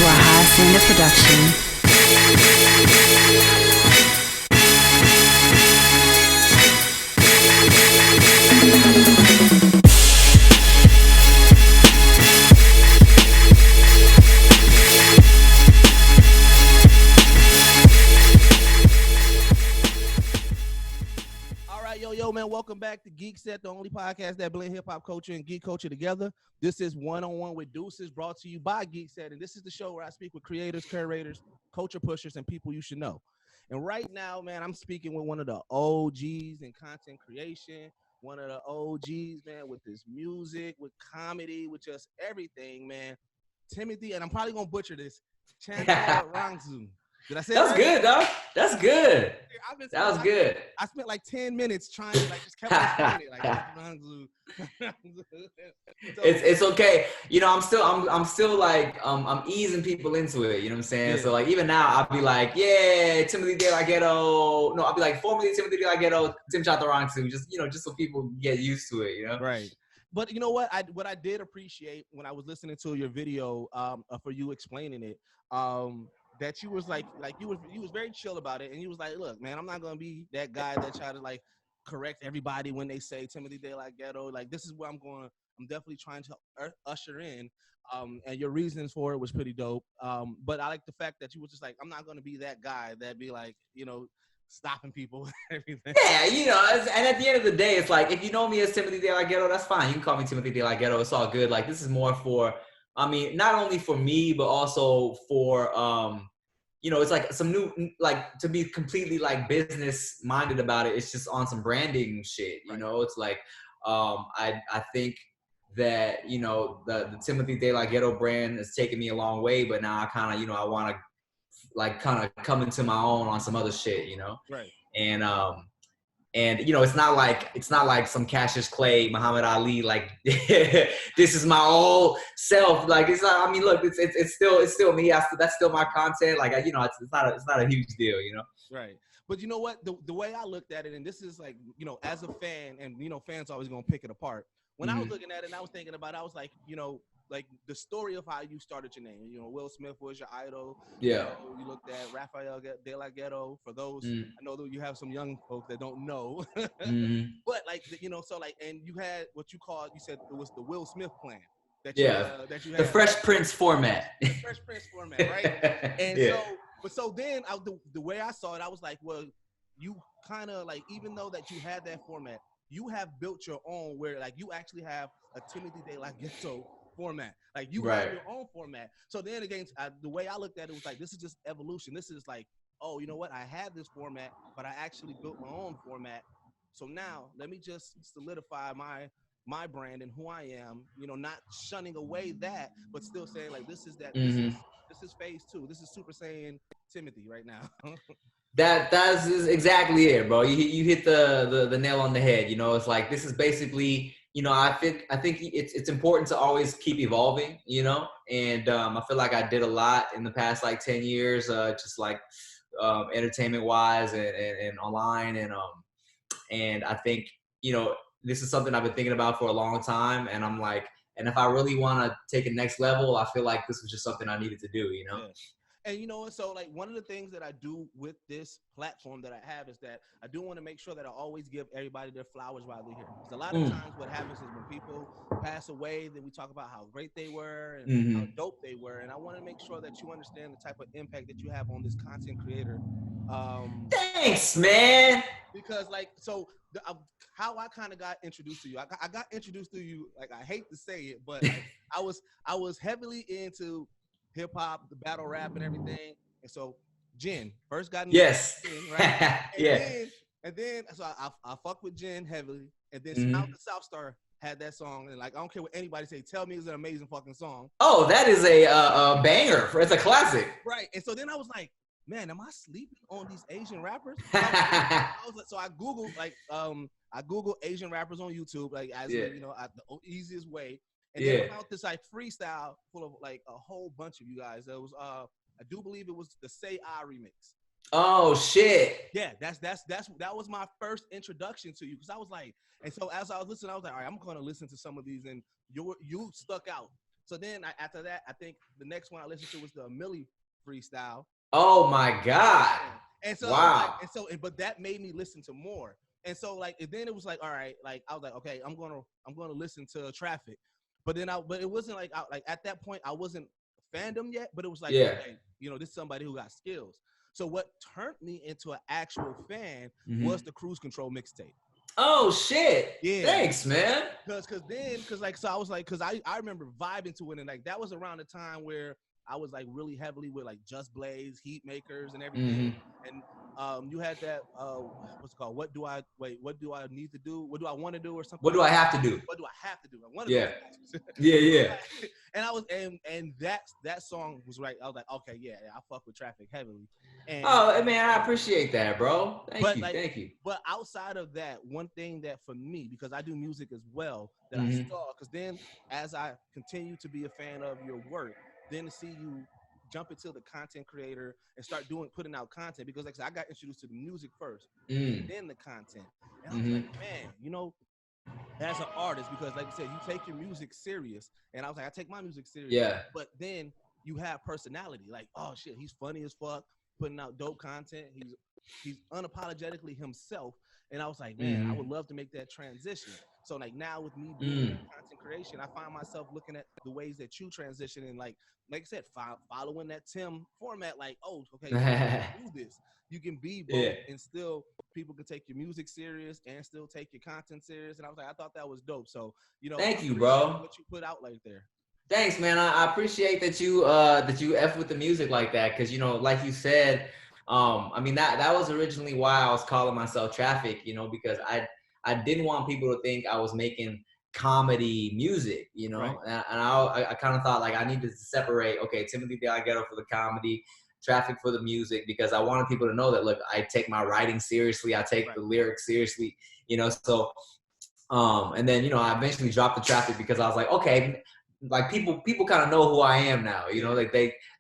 to a high standard production. Yo, man, welcome back to Geek Set, the only podcast that blend hip-hop culture and geek culture together. This is One-on-One with Deuces, brought to you by Geek Set, and this is the show where I speak with creators, curators, culture pushers, and people you should know. And right now, man, I'm speaking with one of the OGs in content creation, one of the OGs, man, with this music, with comedy, with just everything, man. Timothy, and I'm probably going to butcher this, Chantarangsu. Did I say that? That's good, dog. That's good. That was good. I spent like 10 minutes trying to just kept on saying it. Like, it's okay. You know, I'm still like I'm easing people into it. You know what I'm saying? Yeah. So like even now I'll be like, yeah, Timothy De La Ghetto. No, I'll be like formerly Timothy De La Ghetto, Tim Chantarangsu. Just so people get used to it. You know? Right. But you know what? I did appreciate when I was listening to your video for you explaining it. That you was like you was very chill about it, and you was like, look, man, I'm not gonna be that guy that try to like correct everybody when they say Timothy De La Ghetto. Like, this is where I'm definitely trying to usher in, and your reasons for it was pretty dope. But I like the fact that you was just like, I'm not gonna be that guy that be like, stopping people and everything. Yeah, and at the end of the day, it's like, if you know me as Timothy De La Ghetto, that's fine. You can call me Timothy De La Ghetto. It's all good. Like, this is more for, not only for me, but also for, it's like some new, like, to be completely like business minded about it. It's just on some branding shit, you know. It's like, I think that, the Timothy De La Ghetto brand has taken me a long way, but now I kind of, I want to like kind of come into my own on some other shit, Right. And it's not like some Cassius Clay, Muhammad Ali, like this is my whole self. Like, it's not. I mean, look, it's still me. That's still my content. Like, it's not a huge deal, Right. But you know what? The way I looked at it, and this is like, as a fan, and fans always gonna pick it apart. When I was looking at it, and I was thinking about it, I was like, like the story of how you started your name. Will Smith was your idol. Yeah. You looked at Rafael De La Ghetto. For those, I know that you have some young folks that don't know. But like, so like, and you had what you said it was the Will Smith plan. That you had. The Fresh Prince format. The Fresh Prince format, right? And so then the way I saw it, I was like, well, you kind of like, even though that you had that format, you have built your own where like you actually have a Timothy De La Ghetto format. Like, you have your own format. So then again, the way I looked at it was like, this is just evolution. This is like, oh, you know what? I had this format, but I actually built my own format. So now let me just solidify my brand and who I am, not shunning away that, but still saying like, this is that, this is phase 2. This is Super Saiyan Timothy right now. That's exactly it, bro. You hit the nail on the head. It's like, this is basically, I think it's important to always keep evolving, and I feel like I did a lot in the past like 10 years, just like entertainment wise and online, and I think this is something I've been thinking about for a long time, and I'm like, and if I really want to take it next level, I feel like this was just something I needed to do, Yeah. And so like, one of the things that I do with this platform that I have is that I do want to make sure that I always give everybody their flowers while they're here. Because a lot of times what happens is when people pass away, then we talk about how great they were and how dope they were. And I want to make sure that you understand the type of impact that you have on this content creator. Thanks, man. Because like, so how I kind of got introduced to you, I got introduced to you, like, I hate to say it, but like, I was heavily into hip hop, the battle rap, and everything. And so Jen first got into Jen, right? And then so I fuck with Jen heavily, and then Smout the South Star had that song, and like, I don't care what anybody say, tell me it's an amazing fucking song. Oh, that is a banger. It's a classic. Right. And so then I was like, man, am I sleeping on these Asian rappers? So I Googled Asian rappers on YouTube, like, as the easiest way. And then I found this like freestyle full of like a whole bunch of you guys. It was I do believe it was the Say I remix. Oh shit. Yeah, that was my first introduction to you, because I was like, and so as I was listening, I was like, all right, I'm gonna listen to some of these, and you stuck out. So then after that, I think the next one I listened to was the Millie freestyle. Oh my God. And so wow. But that made me listen to more. And so like, and then it was like, all right, like I was like, okay, I'm gonna listen to Traffic. But then but it wasn't like like at that point I wasn't fandom yet, but it was like, okay, this is somebody who got skills. So what turned me into an actual fan was the Cruise Control mixtape. Oh shit! Yeah, thanks, man. Cause I was like, cause I remember vibing to it, and like that was around the time where I was like really heavily with like Just Blaze, Heat Makers, and everything. And you had that what's it called? What do I need to do? What do I want to do or something? What do I have to do? What do I have to do? I want to do. Yeah. And I was and that song was right. I was like, okay, yeah, I fuck with Traffic heavily. And, man, I appreciate that, bro. Thank you. But outside of that, one thing that for me, because I do music as well, that I saw, because then as I continue to be a fan of your work, then to see you jump into the content creator and start putting out content, because like I said, I got introduced to the music first, then the content. And I was like, man, as an artist, because like you said, you take your music serious, and I was like, I take my music serious. Yeah. But then you have personality, like, oh shit, he's funny as fuck, putting out dope content. He's unapologetically himself. And I was like, man, I would love to make that transition. So like now with me being in content creation, I find myself looking at the ways that you transition, and like I said, following that Tim format, like, oh, okay, you can do this. You can be both and still people can take your music serious and still take your content serious. And I was like, I thought that was dope. So, thank you, bro. What you put out like there. Thanks, man. I appreciate that you F with the music like that, because like you said, I mean that was originally why I was calling myself Traffic, because I didn't want people to think I was making comedy music, Right. and I kind of thought like I needed to separate, okay, Timothy De La Ghetto for the comedy, Traffic for the music, because I wanted people to know that, look, I take my writing seriously, I take the lyrics seriously, so and then I eventually dropped the Traffic because I was like, okay, like people kind of know who I am now,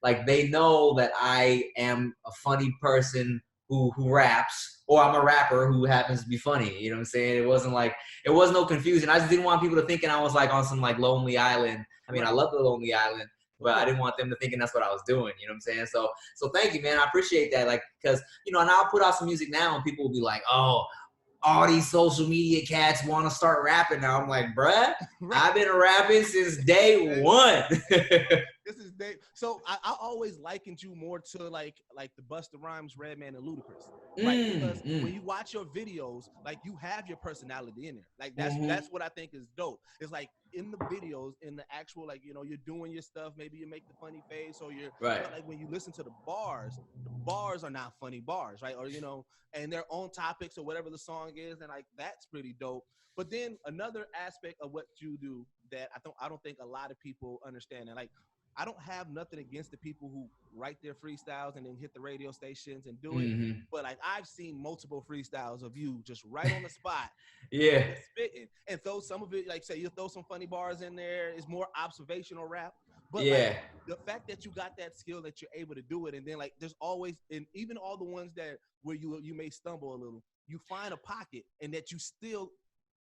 like they know that I am a funny person who raps, or I'm a rapper who happens to be funny. You know what I'm saying? It wasn't no confusion. I just didn't want people to thinking I was like on some like Lonely Island. I mean, I love the Lonely Island, but I didn't want them to thinking that's what I was doing. You know what I'm saying? So thank you, man. I appreciate that. Like, because and I'll put out some music now and people will be like, oh, all these social media cats want to start rapping now. I'm like, bruh, I've been rapping since day one. This is day. So I always likened you more to like the Busta Rhymes, Redman, and Ludacris, right? Because when you watch your videos, like you have your personality in there. Like that's what I think is dope. It's like in the videos, in the actual, like, you're doing your stuff. Maybe you make the funny face, or you're right. But like when you listen to the bars are not funny bars, right? Or and they're on topics or whatever the song is, and like that's pretty dope. But then another aspect of what you do that I don't think a lot of people understand, and like I don't have nothing against the people who write their freestyles and then hit the radio stations and do it. But like I've seen multiple freestyles of you just right on the spot. Spitting and throw some of it, like say you throw some funny bars in there. It's more observational rap. But like, the fact that you got that skill, that you're able to do it, and then like there's always, and even all the ones that where you may stumble a little, you find a pocket and that you still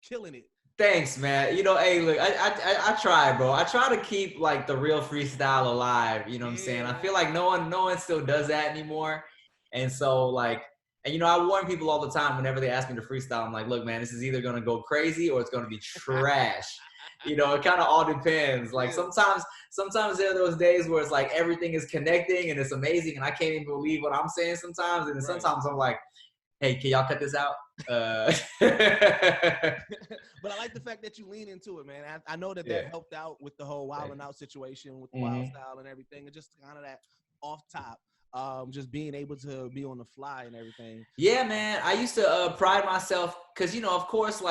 killing it. Thanks, man. Hey, look, I try, bro. I try to keep like the real freestyle alive. You know what I'm saying? I feel like no one still does that anymore. And so like, and I warn people all the time whenever they ask me to freestyle. I'm like, look, man, this is either gonna go crazy or it's gonna be trash. It kind of all depends. Like sometimes there are those days where it's like everything is connecting and it's amazing and I can't even believe what I'm saying sometimes. And then sometimes I'm like, hey, can y'all cut this out? But I like the fact that you lean into it, man. I know that helped out with the whole Wildn Out situation with the wild style and everything, and just kind of that off top, just being able to be on the fly and everything. Yeah, man. I used to pride myself because, of course,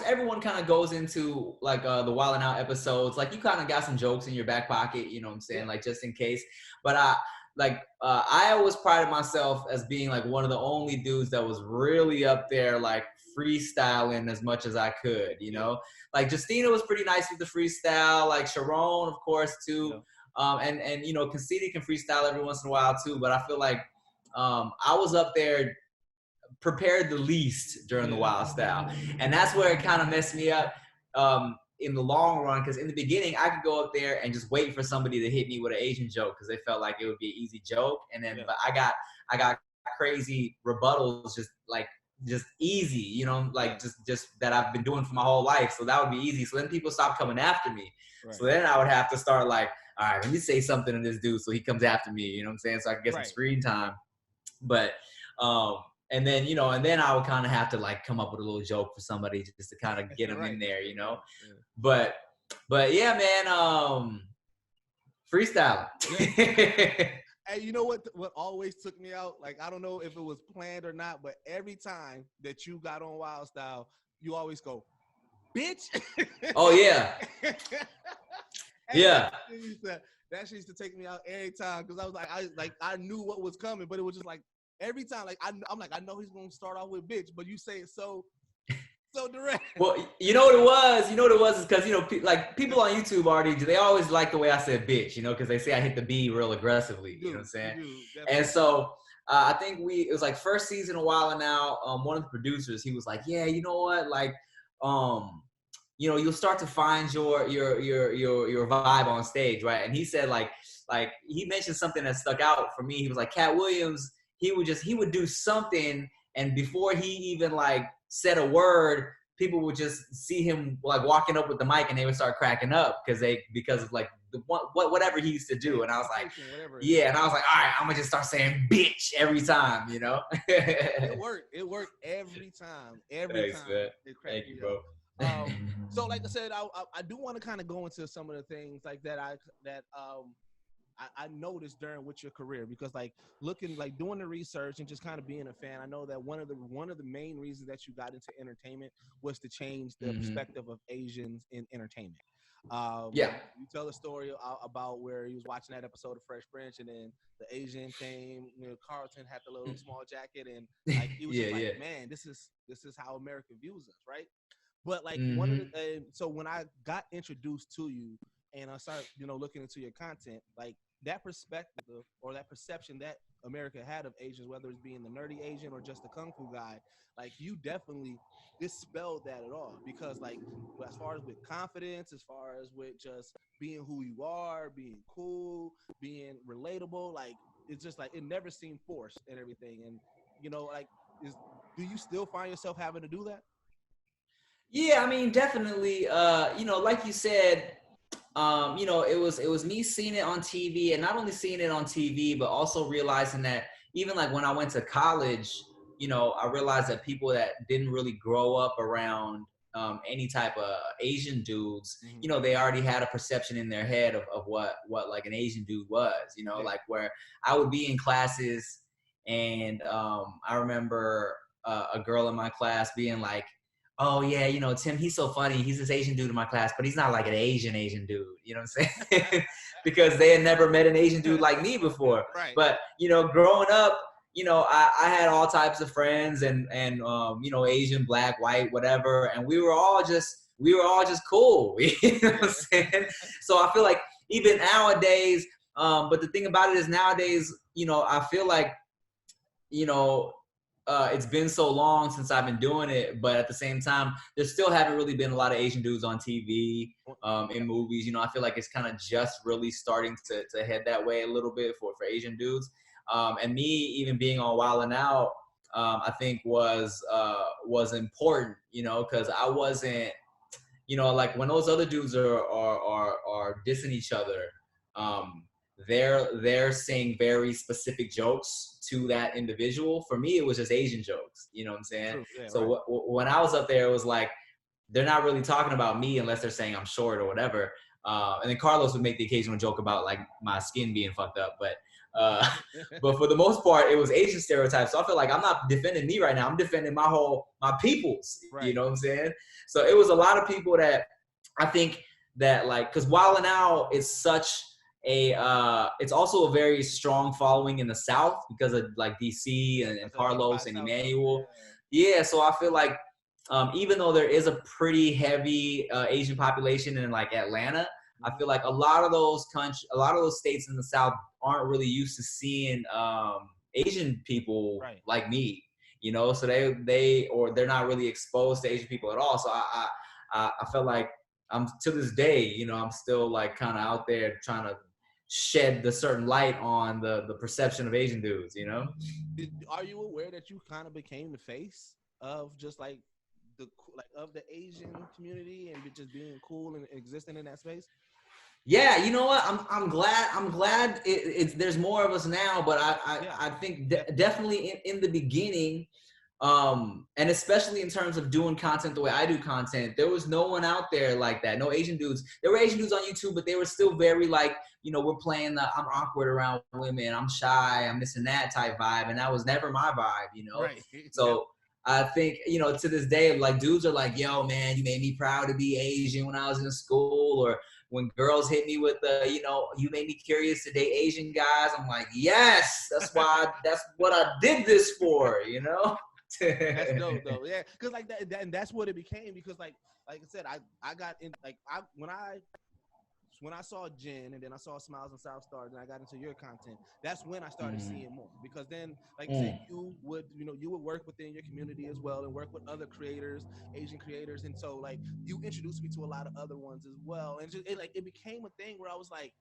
everyone kind of goes into like the Wildn Out episodes. Like you kind of got some jokes in your back pocket, you know what I'm saying? Like just in case. But I always prided myself as being like one of the only dudes that was really up there, like freestyling as much as I could, like Justina was pretty nice with the freestyle, like Sharon, of course, too. And Conceited can freestyle every once in a while too, but I feel like I was up there prepared the least during the wild style. And that's where it kind of messed me up. in the long run, because in the beginning I could go up there and just wait for somebody to hit me with an Asian joke because they felt like it would be an easy joke, and then but I got crazy rebuttals just easy, you know, like just that I've been doing for my whole life, so that would be easy. So then people stopped coming after me. Right. So then I would have to start like, all right, let me say something to this dude so he comes after me, you know what I'm saying? So I can get some screen time. But and then, you know, and then I would kind of have to like come up with a little joke for somebody just to kind of get them in there, you know. But yeah, man, freestyle. Hey, you know what always took me out? Like, I don't know if it was planned or not, but every time that you got on Wild Style, you always go, bitch. Oh, yeah. Yeah. That shit used to take me out every time because I was like, I knew what was coming, but it was just like every time, like I'm like, I know he's gonna start off with bitch, but you say it so direct. Well, you know what it was? You know what it was is because, you know, like people on YouTube already, they always like the way I said bitch, you know, because they say I hit the B real aggressively, you know what I'm saying? And so I think it was like first season a while now, one of the producers, he was like, yeah, you know what? Like, you know, you'll start to find your vibe on stage, right? And he said like he mentioned something that stuck out for me. He was like, Cat Williams, he would do something, and before he even like said a word, people would just see him like walking up with the mic and they would start cracking up because of like whatever he used to do. And I was like, yeah. And I was like, all right, I'm gonna just start saying bitch every time, you know? It worked every time. Thanks, time. Man. Thank you, bro. So like I said, I do want to kind of go into some of the things like that I noticed during with your career, because like doing the research and just kind of being a fan, I know that one of the main reasons that you got into entertainment was to change the perspective of Asians in entertainment. You tell a story about where he was watching that episode of Fresh Prince, and then the Asian came, you know, Carlton had the little small jacket, and like he was man, this is how America views us, right? But like one of the so when I got introduced to you and I started, you know, looking into your content, like that perspective or that perception that America had of Asians, whether it's being the nerdy Asian or just the kung fu guy, like you definitely dispelled that at all. Because like as far as with confidence, as far as with just being who you are, being cool, being relatable, like it's just like it never seemed forced and everything. And you know, like do you still find yourself having to do that? Yeah, I mean, definitely. You know, like you said, you know, it was me seeing it on TV, and not only seeing it on TV, but also realizing that even like when I went to college, you know, I realized that people that didn't really grow up around any type of Asian dudes, you know, they already had a perception in their head of what like an Asian dude was, you know, like where I would be in classes and I remember a girl in my class being like, oh yeah, you know, Tim, he's so funny. He's this Asian dude in my class, but he's not like an Asian dude. You know what I'm saying? Because they had never met an Asian dude like me before. Right. But, you know, growing up, you know, I had all types of friends and you know, Asian, black, white, whatever. And we were all just cool. You know what I'm saying? So I feel like even nowadays, but the thing about it is nowadays, you know, I feel like, you know, it's been so long since I've been doing it, but at the same time, there still haven't really been a lot of Asian dudes on TV, in movies. You know, I feel like it's kind of just really starting to head that way a little bit for Asian dudes. And me even being on Wildn Out, I think was important, you know, because I wasn't, you know, like when those other dudes are dissing each other, they're saying very specific jokes to that individual. For me, it was just Asian jokes. You know what I'm saying? Yeah, so when I was up there, it was like they're not really talking about me unless they're saying I'm short or whatever. And then Carlos would make the occasional joke about like my skin being fucked up, but for the most part, it was Asian stereotypes. So I feel like I'm not defending me right now. I'm defending my peoples. Right. You know what I'm saying? So it was a lot of people that I think that like, because Wildn Out is such it's also a very strong following in the South because of like DC and Carlos and Emmanuel. Yeah, so I feel like even though there is a pretty heavy Asian population in like Atlanta, I feel like a lot of those states in the South aren't really used to seeing Asian people like me, you know. So they're not really exposed to Asian people at all. So I felt like I'm to this day, you know, I'm still like kind of out there trying to shed the certain light on the perception of Asian dudes, you know? Are you aware that you kind of became the face of just like of the Asian community and just being cool and existing in that space? Yeah, you know what? I'm glad there's more of us now, but I think definitely in the beginning, and especially in terms of doing content the way I do content, there was no one out there like that. No Asian dudes. There were Asian dudes on YouTube, but they were still very like, you know, we're playing the I'm awkward around women, I'm shy, I'm this and that type vibe, and that was never my vibe, you know. Right. So I think, you know, to this day, like dudes are like, yo, man, you made me proud to be Asian when I was in school, or when girls hit me with the, you know, you made me curious to date Asian guys. I'm like, yes, that's what I did this for, you know. That's dope though, yeah, because like that, and that's what it became. Because like I said, I got in like when I saw Jen and then I saw Smiles and South Stars and I got into your content, that's when I started seeing more. Because then, like I said, you would work within your community as well and work with other creators, Asian creators, and so like you introduced me to a lot of other ones as well, and just it became a thing where I was like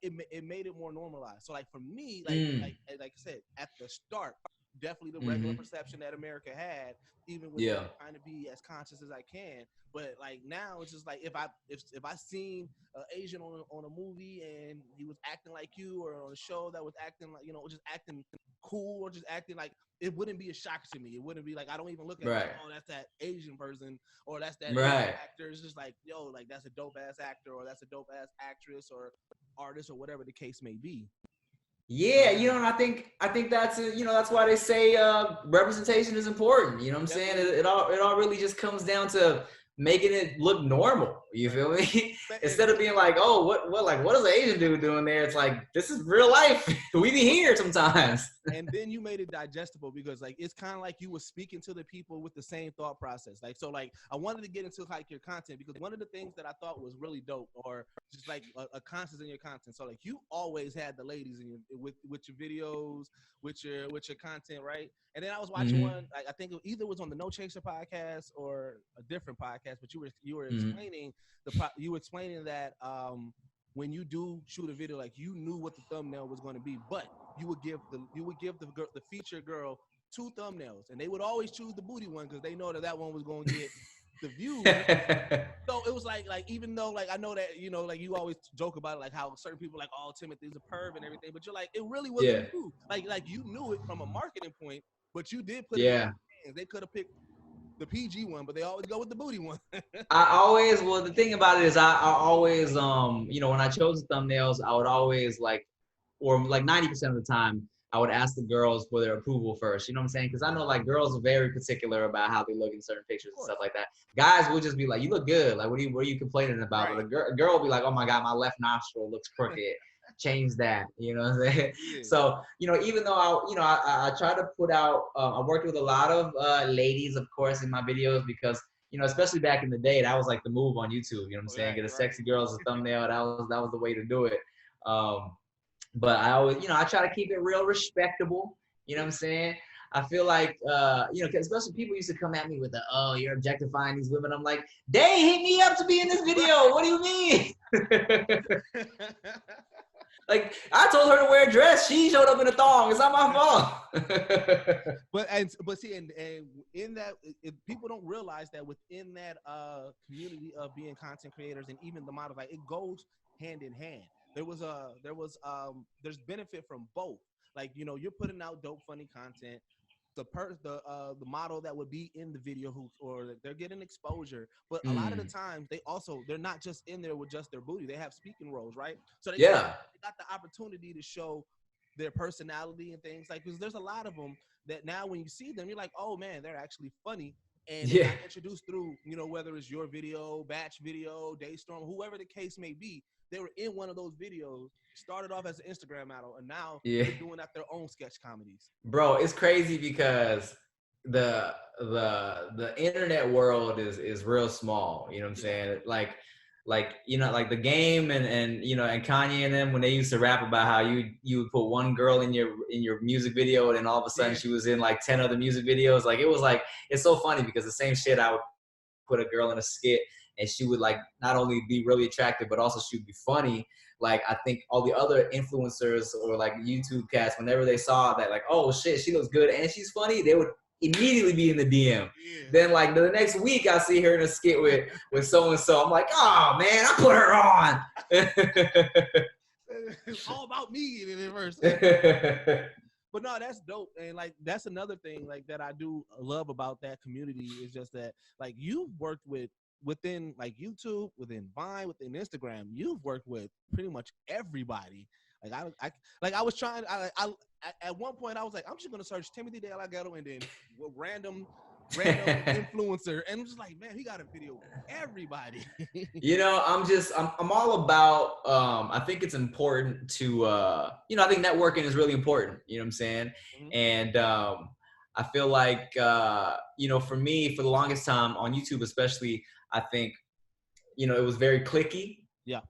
it made it more normalized. So like for me, like I said at the start, definitely the regular perception that America had, even with trying to be as conscious as I can. But like now it's just like if I seen an Asian on a movie and he was acting like you, or on a show that was acting like, you know, just acting cool or just acting like, it wouldn't be a shock to me. It wouldn't be like, I don't even look at it like, oh, that's that Asian person or that's that Asian actor. It's just like, yo, like that's a dope ass actor or that's a dope ass actress or artist or whatever the case may be. Yeah, you know, and I think that's you know, that's why they say representation is important. You know what I'm saying? It all really just comes down to making it look normal. You feel me? Instead of being like, oh, what is an Asian dude doing there? It's like, this is real life. We be here sometimes. And then you made it digestible, because like it's kind of like you were speaking to the people with the same thought process. Like, so like I wanted to get into like your content, because one of the things that I thought was really dope, or just like a constant in your content. So like you always had the ladies in your with your videos, with your content, right? And then I was watching one, like, I think it either was on the No Chaser podcast or a different podcast, but you were explaining that when you do shoot a video, like you knew what the thumbnail was going to be, but you would give the featured girl 2 thumbnails, and they would always choose the booty one because they know that one was going to get the views. So it was like even though like I know that, you know, like you always joke about it, like how certain people like, oh, Timothy's a perv and everything, but you're like, it really wasn't you. Like you knew it from a marketing point, but you did put it in their hands. They could have picked the PG one, but they always go with the booty one. The thing about it is I always, you know, when I chose the thumbnails, I would always like 90% of the time, I would ask the girls for their approval first. You know what I'm saying? Because I know like girls are very particular about how they look in certain pictures and stuff like that. Guys will just be like, you look good. Like, what are you complaining about? Right. But a girl will be like, oh my God, my left nostril looks crooked. Change that. You know what I'm saying? Yeah. So, you know, even though I try to put out, I worked with a lot of ladies, of course, in my videos, because, you know, especially back in the day, that was like the move on YouTube. You know what I'm saying? Get a sexy girl as a thumbnail. That was the way to do it. But I always, you know, I try to keep it real respectable. You know what I'm saying? I feel like, you know, especially people used to come at me with oh, you're objectifying these women. I'm like, they hit me up to be in this video. What do you mean? Like, I told her to wear a dress. She showed up in a thong. It's not my fault. But see, and in that, people don't realize that within that community of being content creators and even the models, like it goes hand in hand. There's benefit from both. Like, you know, you're putting out dope, funny content. The model that would be in the video or they're getting exposure, but a lot of the times they're not just in there with just their booty. They have speaking roles, right? So they got the opportunity to show their personality and things, like, because there's a lot of them that now when you see them, you're like, oh man, they're actually funny. And they got introduced through, you know, whether it's your video, Batch video, Daystorm, whoever the case may be, they were in one of those videos, started off as an Instagram model, and now they're doing out their own sketch comedies. Bro, it's crazy because the internet world is real small. You know what I'm saying? Like, you know, like the Game and you know, and Kanye and them, when they used to rap about how you would put one girl in your music video and then all of a sudden she was in like 10 other music videos. Like, it was like, it's so funny because the same shit I would put a girl in a skit and she would like not only be really attractive, but also she would be funny. Like, I think all the other influencers or like YouTube cats, whenever they saw that, like, oh shit, she looks good and she's funny, they would immediately be in the DM. Yeah. Then like the next week I see her in a skit with so-and-so. I'm like, oh man, I put her on. It's all about me in the verse. But no, that's dope. And like, that's another thing like that I do love about that community is just that like you've worked within like YouTube, within Vine, within Instagram, you've worked with pretty much everybody. Like I was trying, at one point I was like, I'm just gonna search Timothy De La Ghetto and then random influencer, and I'm just like, man, he got a video with everybody. You know, I'm all about, I think it's important to, you know, I think networking is really important, you know what I'm saying? Mm-hmm. And I feel like, you know, for me, for the longest time on YouTube especially, I think, you know, it was very cliquey. Yeah.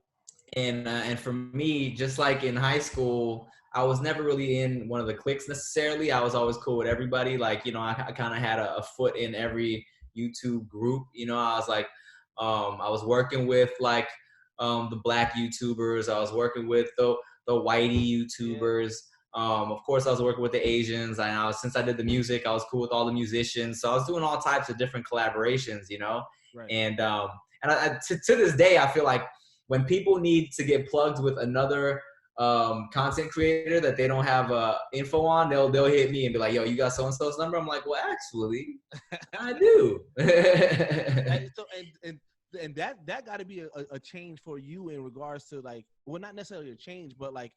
And for me, just like in high school, I was never really in one of the cliques necessarily. I was always cool with everybody. Like, you know, I kind of had a foot in every YouTube group. You know, I was like, I was working with like the Black YouTubers. I was working with the whitey YouTubers. Of course, I was working with the Asians. And since I did the music, I was cool with all the musicians. So I was doing all types of different collaborations, you know. Right. And to this day, I feel like when people need to get plugged with another content creator that they don't have info on, they'll hit me and be like, yo, you got so-and-so's number? I'm like, well, actually, I do. And that got to be a change for you in regards to like, well, not necessarily a change, but like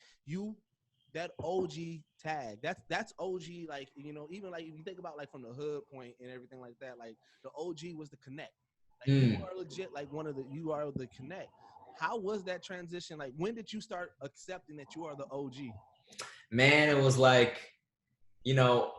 that OG tag, that's OG, like, you know, even like if you think about like from the hood point and everything like that, like the OG was the connect. Like you are legit like you are the connect. How was that transition? Like, when did you start accepting that you are the OG? Man, it was like, you know,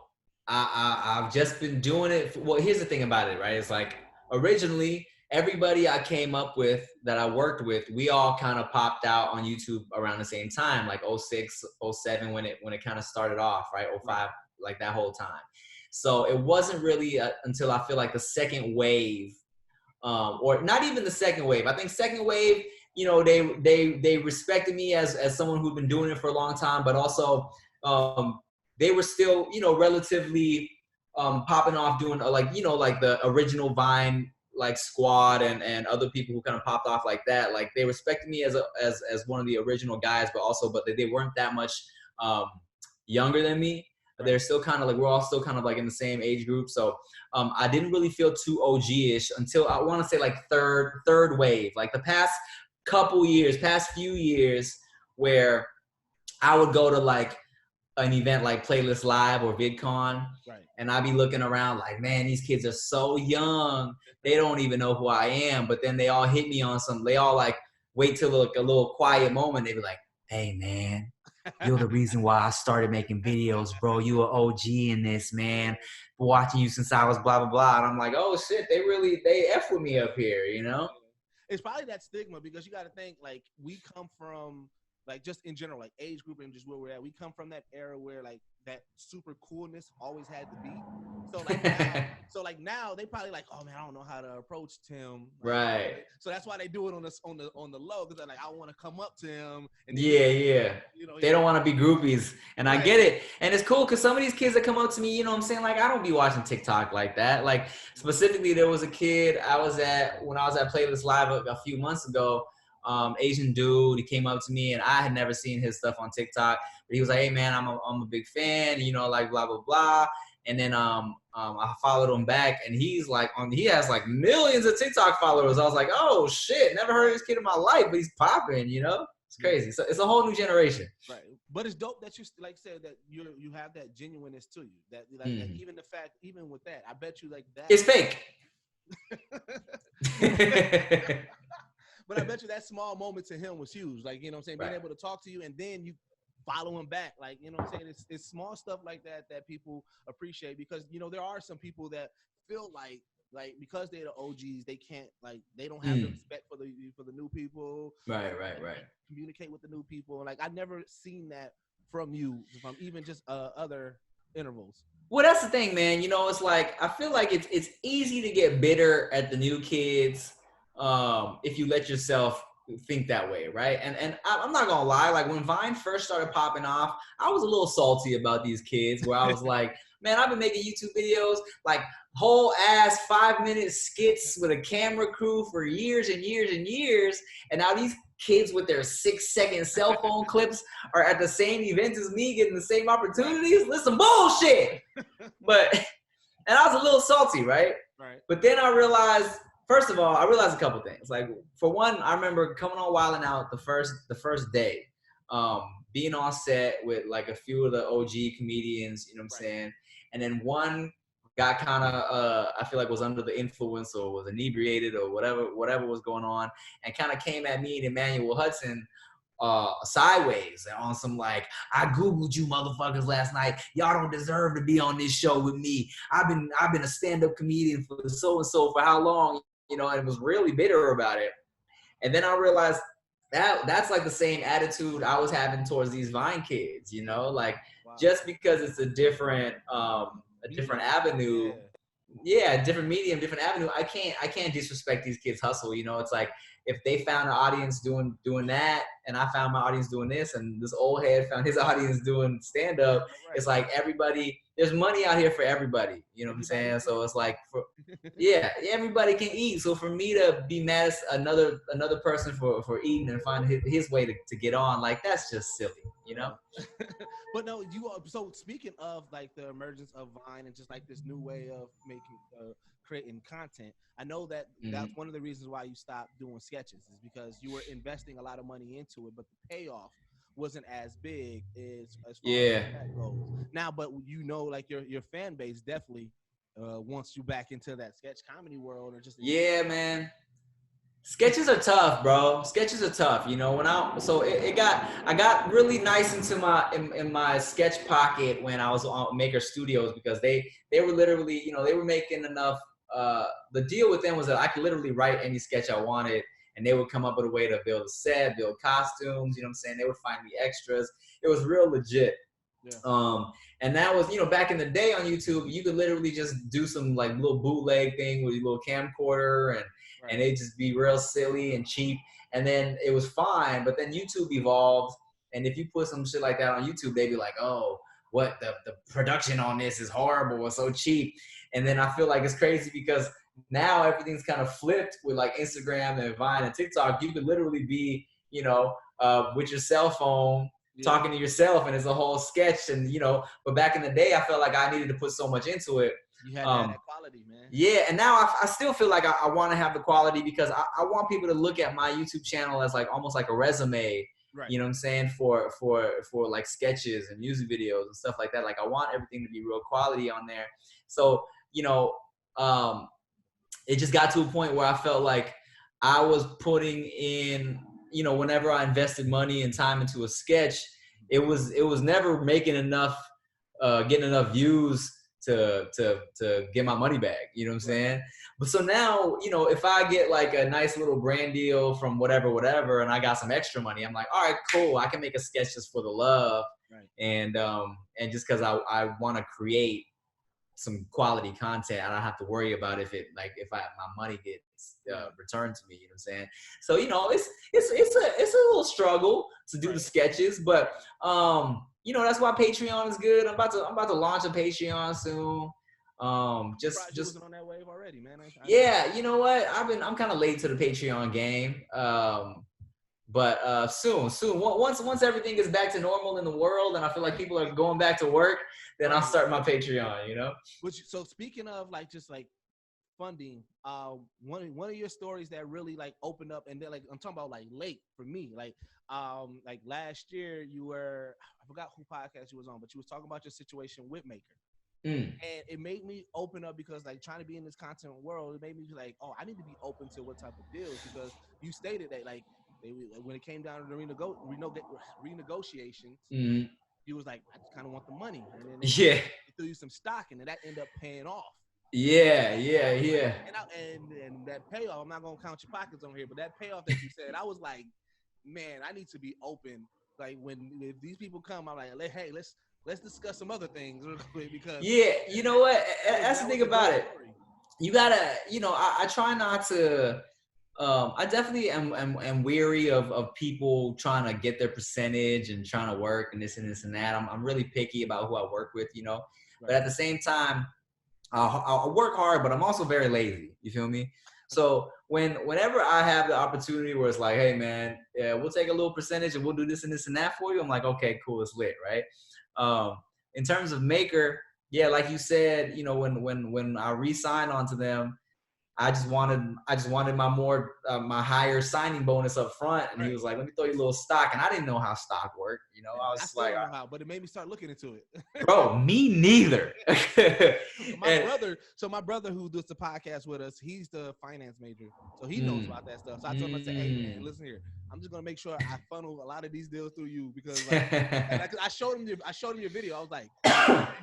I've just been doing it. Well, here's the thing about it, right? It's like originally everybody I came up with that I worked with, we all kind of popped out on YouTube around the same time, like 06, 07 when it kind of started off, right? 05, like that whole time. So it wasn't really until I feel like the second wave, or not even the second wave. I think second wave, you know, they respected me as someone who'd been doing it for a long time, but also they were still, you know, relatively popping off doing like, you know, like the original Vine like squad and other people who kind of popped off like that. Like they respected me as one of the original guys, but they weren't that much younger than me. They're still kind of like, we're all still kind of like in the same age group. So I didn't really feel too OG-ish until I want to say like third wave, like the past few years where I would go to like an event like Playlist Live or VidCon, right, and I'd be looking around like, man, these kids are so young. They don't even know who I am. But then they all hit me on they all like wait till like a little quiet moment. They be like, hey man, you're the reason why I started making videos, bro. You an OG in this, man. Been watching you since I was blah, blah, blah. And I'm like, oh shit, they F with me up here, you know? It's probably that stigma because you got to think like we come from like just in general, like age group and just where we're at. We come from that era where like that super coolness always had to be. So like now they probably like, oh man, I don't know how to approach Tim. Like, right. So that's why they do it on the low because they're like, I want to come up to him. And yeah. You know, they don't want to be groupies, and right. I get it. And it's cool because some of these kids that come up to me, you know what I'm saying? Like I don't be watching TikTok like that. Like specifically, there was a kid when I was at Playlist Live a few months ago. Asian dude, he came up to me and I had never seen his stuff on TikTok, but he was like, hey man, I'm a big fan, you know, like blah, blah, blah. And then, I followed him back and he has like millions of TikTok followers. I was like, oh shit, never heard of this kid in my life, but he's popping, you know, it's crazy. So it's a whole new generation. Right. But it's dope that you like said that you have that genuineness to you that like that even the fact, even with that, I bet you like that. It's fake. But I bet you that small moment to him was huge. Like, you know what I'm saying? Being able to talk to you and then you follow him back. Like, you know what I'm saying? It's small stuff like that people appreciate because, you know, there are some people that feel like because they're the OGs, they can't, like, they don't have the respect for the new people. Right. Communicate with the new people. Like, I've never seen that from you, from even just other intervals. Well, that's the thing, man. You know, it's like, I feel like it's easy to get bitter at the new kids. if you let yourself think that way, right? And I'm not gonna lie, like when Vine first started popping off, I was a little salty about these kids where I was like, man, I've been making YouTube videos, like whole ass 5-minute skits with a camera crew for years and years and years, and now these kids with their 6-second cell phone clips are at the same events as me, getting the same opportunities. Listen, bullshit. But and I was a little salty, right? But then I realized, first of all, I realized a couple things. Like for one, I remember coming on Wildn Out the first day, being on set with like a few of the OG comedians, you know what I'm saying? And then one got kind of, I feel like was under the influence or was inebriated or whatever was going on, and kind of came at me and Emmanuel Hudson sideways on some like, I Googled you motherfuckers last night. Y'all don't deserve to be on this show with me. I've been a stand-up comedian for so-and-so for how long, you know, and was really bitter about it. And then I realized that's like the same attitude I was having towards these Vine kids, you know, like just because it's a different avenue. Yeah, different medium, different avenue. I can't disrespect these kids' hustle. You know, it's like if they found an audience doing that, and I found my audience doing this, and this old head found his audience doing stand up. It's like everybody. There's money out here for everybody. You know what I'm saying? So it's like, everybody can eat. So for me to be mad at another person for eating and find his way to get on, like that's just silly. You know. But no, so speaking of like the emergence of Vine and just like this new way of creating content, I know that that's one of the reasons why you stopped doing sketches is because you were investing a lot of money into it, but the payoff wasn't as big as far as that goes. Now, but you know, like your fan base definitely wants you back into that sketch comedy world, or just man. Sketches are tough, bro. Sketches are tough. You know, I got really nice into my sketch pocket when I was on Maker Studios, because they were literally, you know, they were making enough. The deal with them was that I could literally write any sketch I wanted, and they would come up with a way to build a set, build costumes. You know what I'm saying? They would find me extras. It was real legit. Yeah. And that was, you know, back in the day on YouTube, you could literally just do some like little bootleg thing with your little camcorder and it'd just be real silly and cheap. And then it was fine, but then YouTube evolved. And if you put some shit like that on YouTube, they'd be like, oh, what, the production on this is horrible or so cheap. And then I feel like it's crazy because now everything's kind of flipped with like Instagram and Vine and TikTok. You could literally be, you know, with your cell phone, talking to yourself, and it's a whole sketch. And, you know, but back in the day, I felt like I needed to put so much into it. You had that quality, man. Yeah, and now I still feel like I want to have the quality, because I want people to look at my YouTube channel as like almost like a resume. Right. You know what I'm saying? For like sketches and music videos and stuff like that. Like I want everything to be real quality on there. So, you know, it just got to a point where I felt like I was putting in, you know, whenever I invested money and time into a sketch, it was never making enough, getting enough views to get my money back. You know what I'm saying? But so now, you know, if I get like a nice little brand deal from whatever, and I got some extra money, I'm like, all right, cool. I can make a sketch just for the love. Right. And just cause I want to create some quality content, and I don't have to worry about if my money gets returned to me. You know what I'm saying? So, you know, it's a little struggle to do the sketches, but you know, that's why Patreon is good. I'm about to launch a Patreon soon. Just on that wave already, man. Yeah, you know what? I'm kind of late to the Patreon game. But soon. Once everything is back to normal in the world, and I feel like people are going back to work, then I'll start my Patreon. You know. So speaking of like just like funding, one of your stories that really like opened up, and then like I'm talking about like late for me, like last year you were, I forgot who podcast you was on, but you was talking about your situation with Maker. And it made me open up, because like trying to be in this content world, it made me like, oh, I need to be open to what type of deals, because you stated that like when it came down to the renegotiations, you was like, I just kind of want the money, and then they threw you some stock, and that ended up paying off. Yeah. And that payoff, I'm not gonna count your pockets on here, but that payoff that you said, I was like, man, I need to be open. Like if these people come, I'm like, hey, let's discuss some other things real quick, because you know what? That's the thing about it. You gotta, you know, I try not to I definitely am weary of people trying to get their percentage and trying to work and this and that. I'm really picky about who I work with, you know. Right. But at the same time, I'll work hard, but I'm also very lazy. You feel me? So whenever I have the opportunity where it's like, hey man, yeah, we'll take a little percentage and we'll do this and that for you, I'm like, okay, cool, it's lit, right? In terms of Maker, yeah, like you said, you know, when I re-signed onto them, I just wanted my higher signing bonus up front, and he was like, "Let me throw you a little stock," and I didn't know how stock worked. You know, I was still like, don't know how, but it made me start looking into it. "Bro, me neither." My brother who does the podcast with us, he's the finance major, so he knows about that stuff. So I told him, I said, "Hey man, listen here, I'm just gonna make sure I funnel a lot of these deals through you because like I showed him your video. I was like,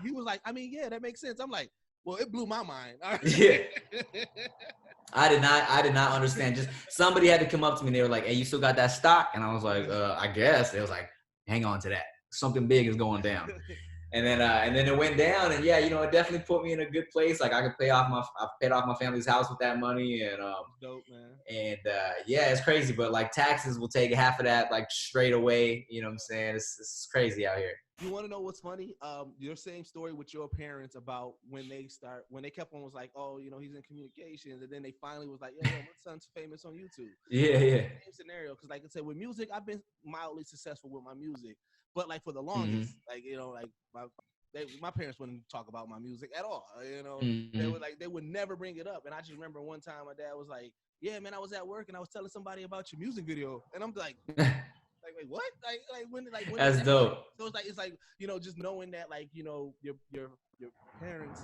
he was like, I mean, yeah, that makes sense. I'm like, well, it blew my mind. Yeah. I did not understand. Just somebody had to come up to me and they were like, "Hey, you still got that stock?" And I was like, "I guess." They was like, "Hang on to that. Something big is going down." And then it went down, and yeah, you know, it definitely put me in a good place. Like I've paid off my family's house with that money, and dope, man. And yeah, it's crazy, but like taxes will take half of that like straight away. You know what I'm saying? It's crazy out here. You want to know what's funny? Your same story with your parents about when they kept on was like, oh, you know, he's in communications, and then they finally was like, yeah, my son's famous on YouTube. Yeah. Same scenario, because like I said, with music, I've been mildly successful with my music, but like for the longest, like you know, like my parents wouldn't talk about my music at all. You know, they would never bring it up, and I just remember one time my dad was like, yeah, man, I was at work and I was telling somebody about your music video, and I'm like. Like, wait, what? When that's dope. So it's like, you know, just knowing that, like, you know, your parents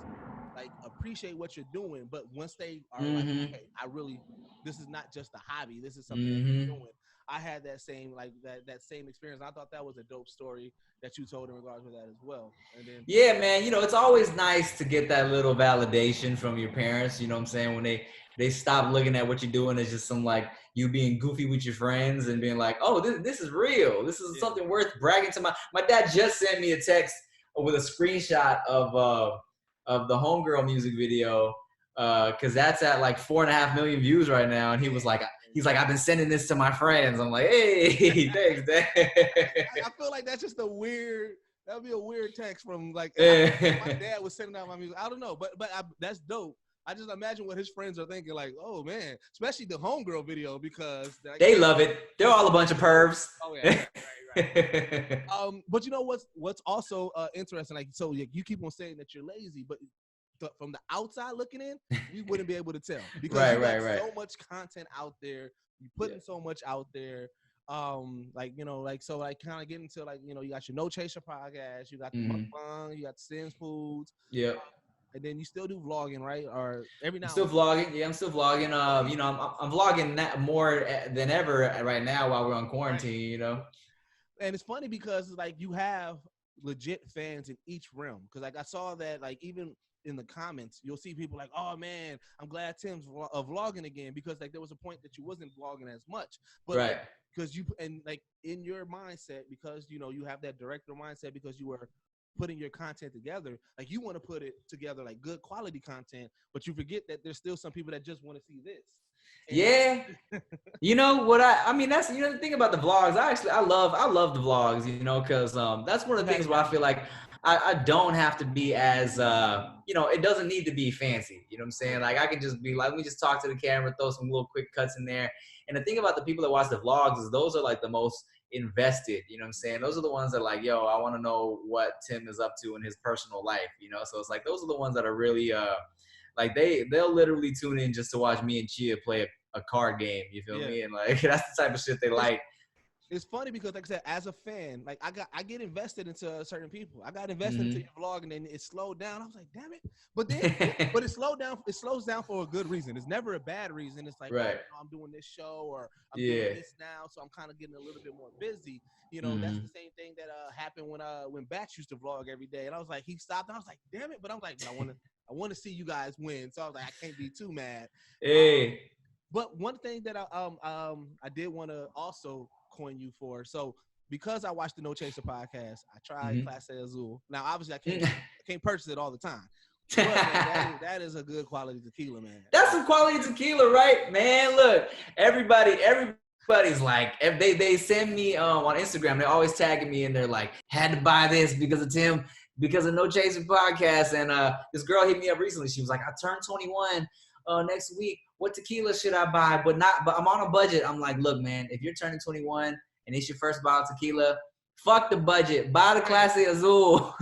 like appreciate what you're doing, but once they are like, okay, this is not just a hobby, this is something that you're doing. I had that same that same experience. I thought that was a dope story that you told in regards to that as well. And then yeah, man, you know, it's always nice to get that little validation from your parents. You know what I'm saying? When they stop looking at what you're doing as just some like you being goofy with your friends and being like, oh, this is real. This is something worth bragging to. My dad just sent me a text with a screenshot of the Homegirl music video because that's at like 4.5 million views right now, and he's like, I've been sending this to my friends. I'm like, hey, thanks, Dad. I feel like that's just that would be a weird text from like my dad was sending out my music. I don't know, but that's dope. I just imagine what his friends are thinking, like, oh man, especially the Homegirl video because they love it. They're all a bunch of pervs. Oh yeah, right. But you know what's also interesting, like, so you keep on saying that you're lazy, but from the outside looking in, you wouldn't be able to tell because you got so much content out there. You putting so much out there. Like, you know, like, so like kind of getting to like, you know, you got your No Chaser podcast, you got the Muk Bang, you got the Sendz Food. Yeah. And then you still do vlogging, right? Or every now. I'm still vlogging. Yeah, I'm still vlogging. You know, I'm vlogging more than ever right now while we're on quarantine. You know. And it's funny because like you have legit fans in each realm. Because like I saw that like even in the comments, you'll see people like, oh man, I'm glad Tim's vlogging again, because like there was a point that you wasn't vlogging as much. But right. Because you and like in your mindset, because you know you have that director mindset, because you were putting your content together, like you want to put it together like good quality content, but you forget that there's still some people that just want to see this. And yeah. You know what I mean, that's, you know, the thing about the vlogs, I love the vlogs, you know, because that's one of the things where I feel like I don't have to be as you know, it doesn't need to be fancy, you know what I'm saying? Like I can just be like, let me just talk to the camera, throw some little quick cuts in there. And the thing about the people that watch the vlogs is those are like the most invested, you know what I'm saying? Those are the ones that are like, yo, I want to know what Tim is up to in his personal life, you know? So it's like, those are the ones that are really, like they'll literally tune in just to watch me and Chia play a card game, you feel me? And like, that's the type of shit they like. It's funny because, like I said, as a fan, like I get invested into certain people. I got invested into your vlog, and then it slowed down. I was like, damn it! But then, but it slowed down. It slows down for a good reason. It's never a bad reason. It's like, oh, you know, I'm doing this show, or I'm doing this now, so I'm kind of getting a little bit more busy. You know, that's the same thing that happened when Batch used to vlog every day, and I was like, he stopped, and I was like, damn it! But I was like, I want to see you guys win, so I was like, I can't be too mad. Hey. But one thing that I did want to also coin you for, so because I watched the No Chaser podcast, I tried Clase Azul. Now obviously I can't purchase it all the time. Look, man, that is a good quality tequila, man. That's some quality tequila, right, man? Look, everybody's like, if they send me on Instagram, they're always tagging me, and they're like, had to buy this because of Tim, because of No Chaser podcast. And this girl hit me up recently. She was like, I turned 21 next week. What tequila should I buy? But I'm on a budget. I'm like, look, man, if you're turning 21 and it's your first bottle of tequila, fuck the budget. Buy the Clase Azul.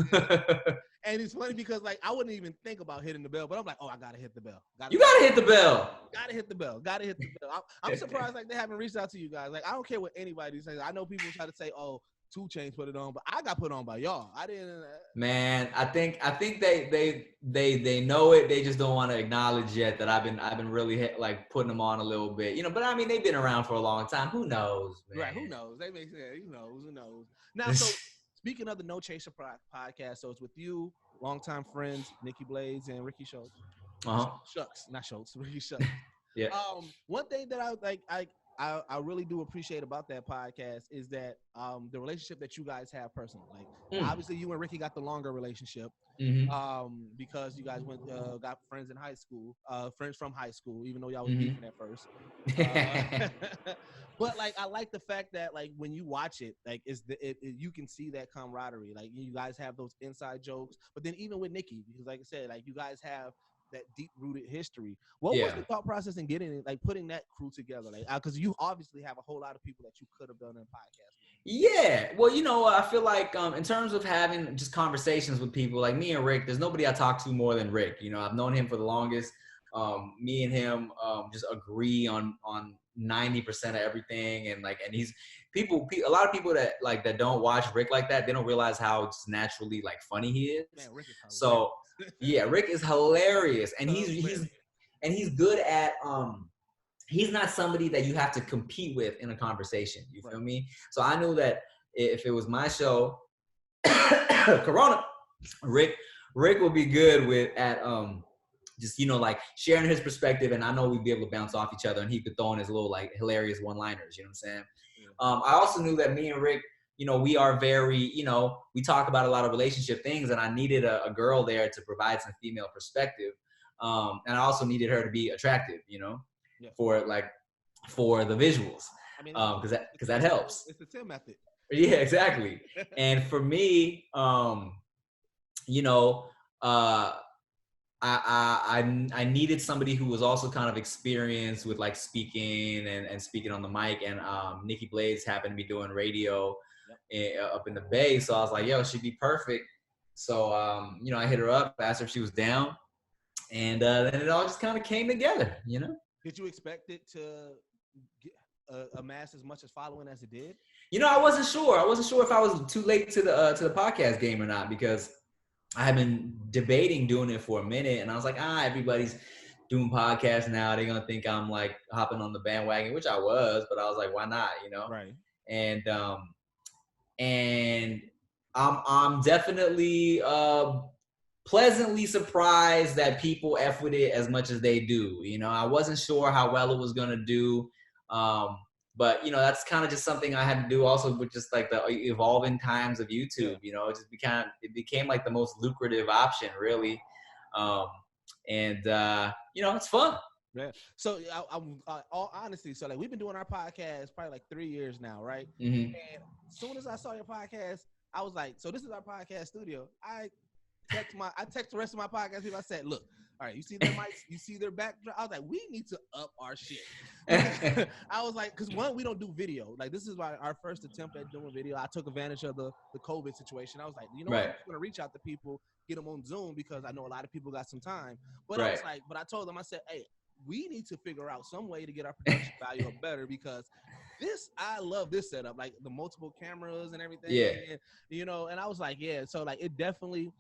And it's funny because, like, I wouldn't even think about hitting the bell, but I'm like, oh, I gotta hit the bell. You gotta hit the bell. Gotta hit the bell. Gotta hit the bell. I'm surprised, like, they haven't reached out to you guys. Like, I don't care what anybody says. I know people try to say, oh, 2 Chainz put it on, but I got put on by y'all. I didn't. Man, I think they know it. They just don't want to acknowledge yet that I've been really like putting them on a little bit, you know. But I mean, they've been around for a long time. Who knows, man? Right? Who knows? They make sense. Who knows? Now, so speaking of the No Chaser podcast, so it's with you, longtime friends Nikki Blades and Ricky Schultz. Shucks, not Schultz. Ricky Schultz. Yeah. One thing that I really do appreciate about that podcast is that the relationship that you guys have personally. Like, obviously, you and Ricky got the longer relationship because you guys got friends in high school, friends from high school, even though y'all was beefing at first. But like, I like the fact that like when you watch it, like you can see that camaraderie. Like, you guys have those inside jokes, but then even with Nikki, because like I said, like you guys have that deep-rooted history. What was the thought process in getting it, like putting that crew together? Like, because you obviously have a whole lot of people that you could have done in a podcast. Yeah, well, you know, I feel like in terms of having just conversations with people, like me and Rick, there's nobody I talk to more than Rick. You know, I've known him for the longest. Me and him just agree on 90% of everything, and he's a lot of people that like that don't watch Rick like that, they don't realize how just naturally like funny he is. Man, Rick is hilarious. So yeah, Rick is hilarious, and he's good at he's not somebody that you have to compete with in a conversation. You feel me? So I knew that if it was my show, Corona, Rick would be good at just, you know, like sharing his perspective, and I know we'd be able to bounce off each other, and he could throw in his little like hilarious one-liners. You know what I'm saying? I also knew that me and Rick, you know, we are very, you know, we talk about a lot of relationship things, and I needed a girl there to provide some female perspective. And I also needed her to be attractive, you know, for the visuals. I mean, because that helps. It's the Tim method. Yeah, exactly. And for me, you know, I needed somebody who was also kind of experienced with like speaking and speaking on the mic. And Nikki Blades happened to be doing radio up in the Bay, so I was like, yo, she'd be perfect. So you know, I hit her up, asked her if she was down, and then it all just kind of came together, you know. Did you expect it to amass as much as following as it did? You know, I wasn't sure if I was too late to the podcast game or not, because I had been debating doing it for a minute, and I was like, everybody's doing podcasts now. They're gonna think I'm like hopping on the bandwagon, which I was, but I was like, why not, you know? Right. And I'm definitely pleasantly surprised that people F with it as much as they do. You know, I wasn't sure how well it was gonna do. But, you know, that's kind of just something I had to do also with just like the evolving times of YouTube. You know, it became like the most lucrative option, really. You know, it's fun. Yeah. So all honesty, so like we've been doing our podcast probably like 3 years now, right? Mm-hmm. And as soon as I saw your podcast, I was like, so this is our podcast studio. I text the rest of my podcast people. I said, look, all right, you see their mics, you see their backdrop. I was like, we need to up our shit. I was like, because one, we don't do video. Like, this is our first attempt at doing video. I took advantage of the COVID situation. I was like, you know what? I'm just going to reach out to people, get them on Zoom, because I know a lot of people got some time. But I was like, but I told them, I said, hey, we need to figure out some way to get our production value up better, because I love this setup, like the multiple cameras and everything. Yeah. And, you know, and I was like, yeah. So like, it definitely,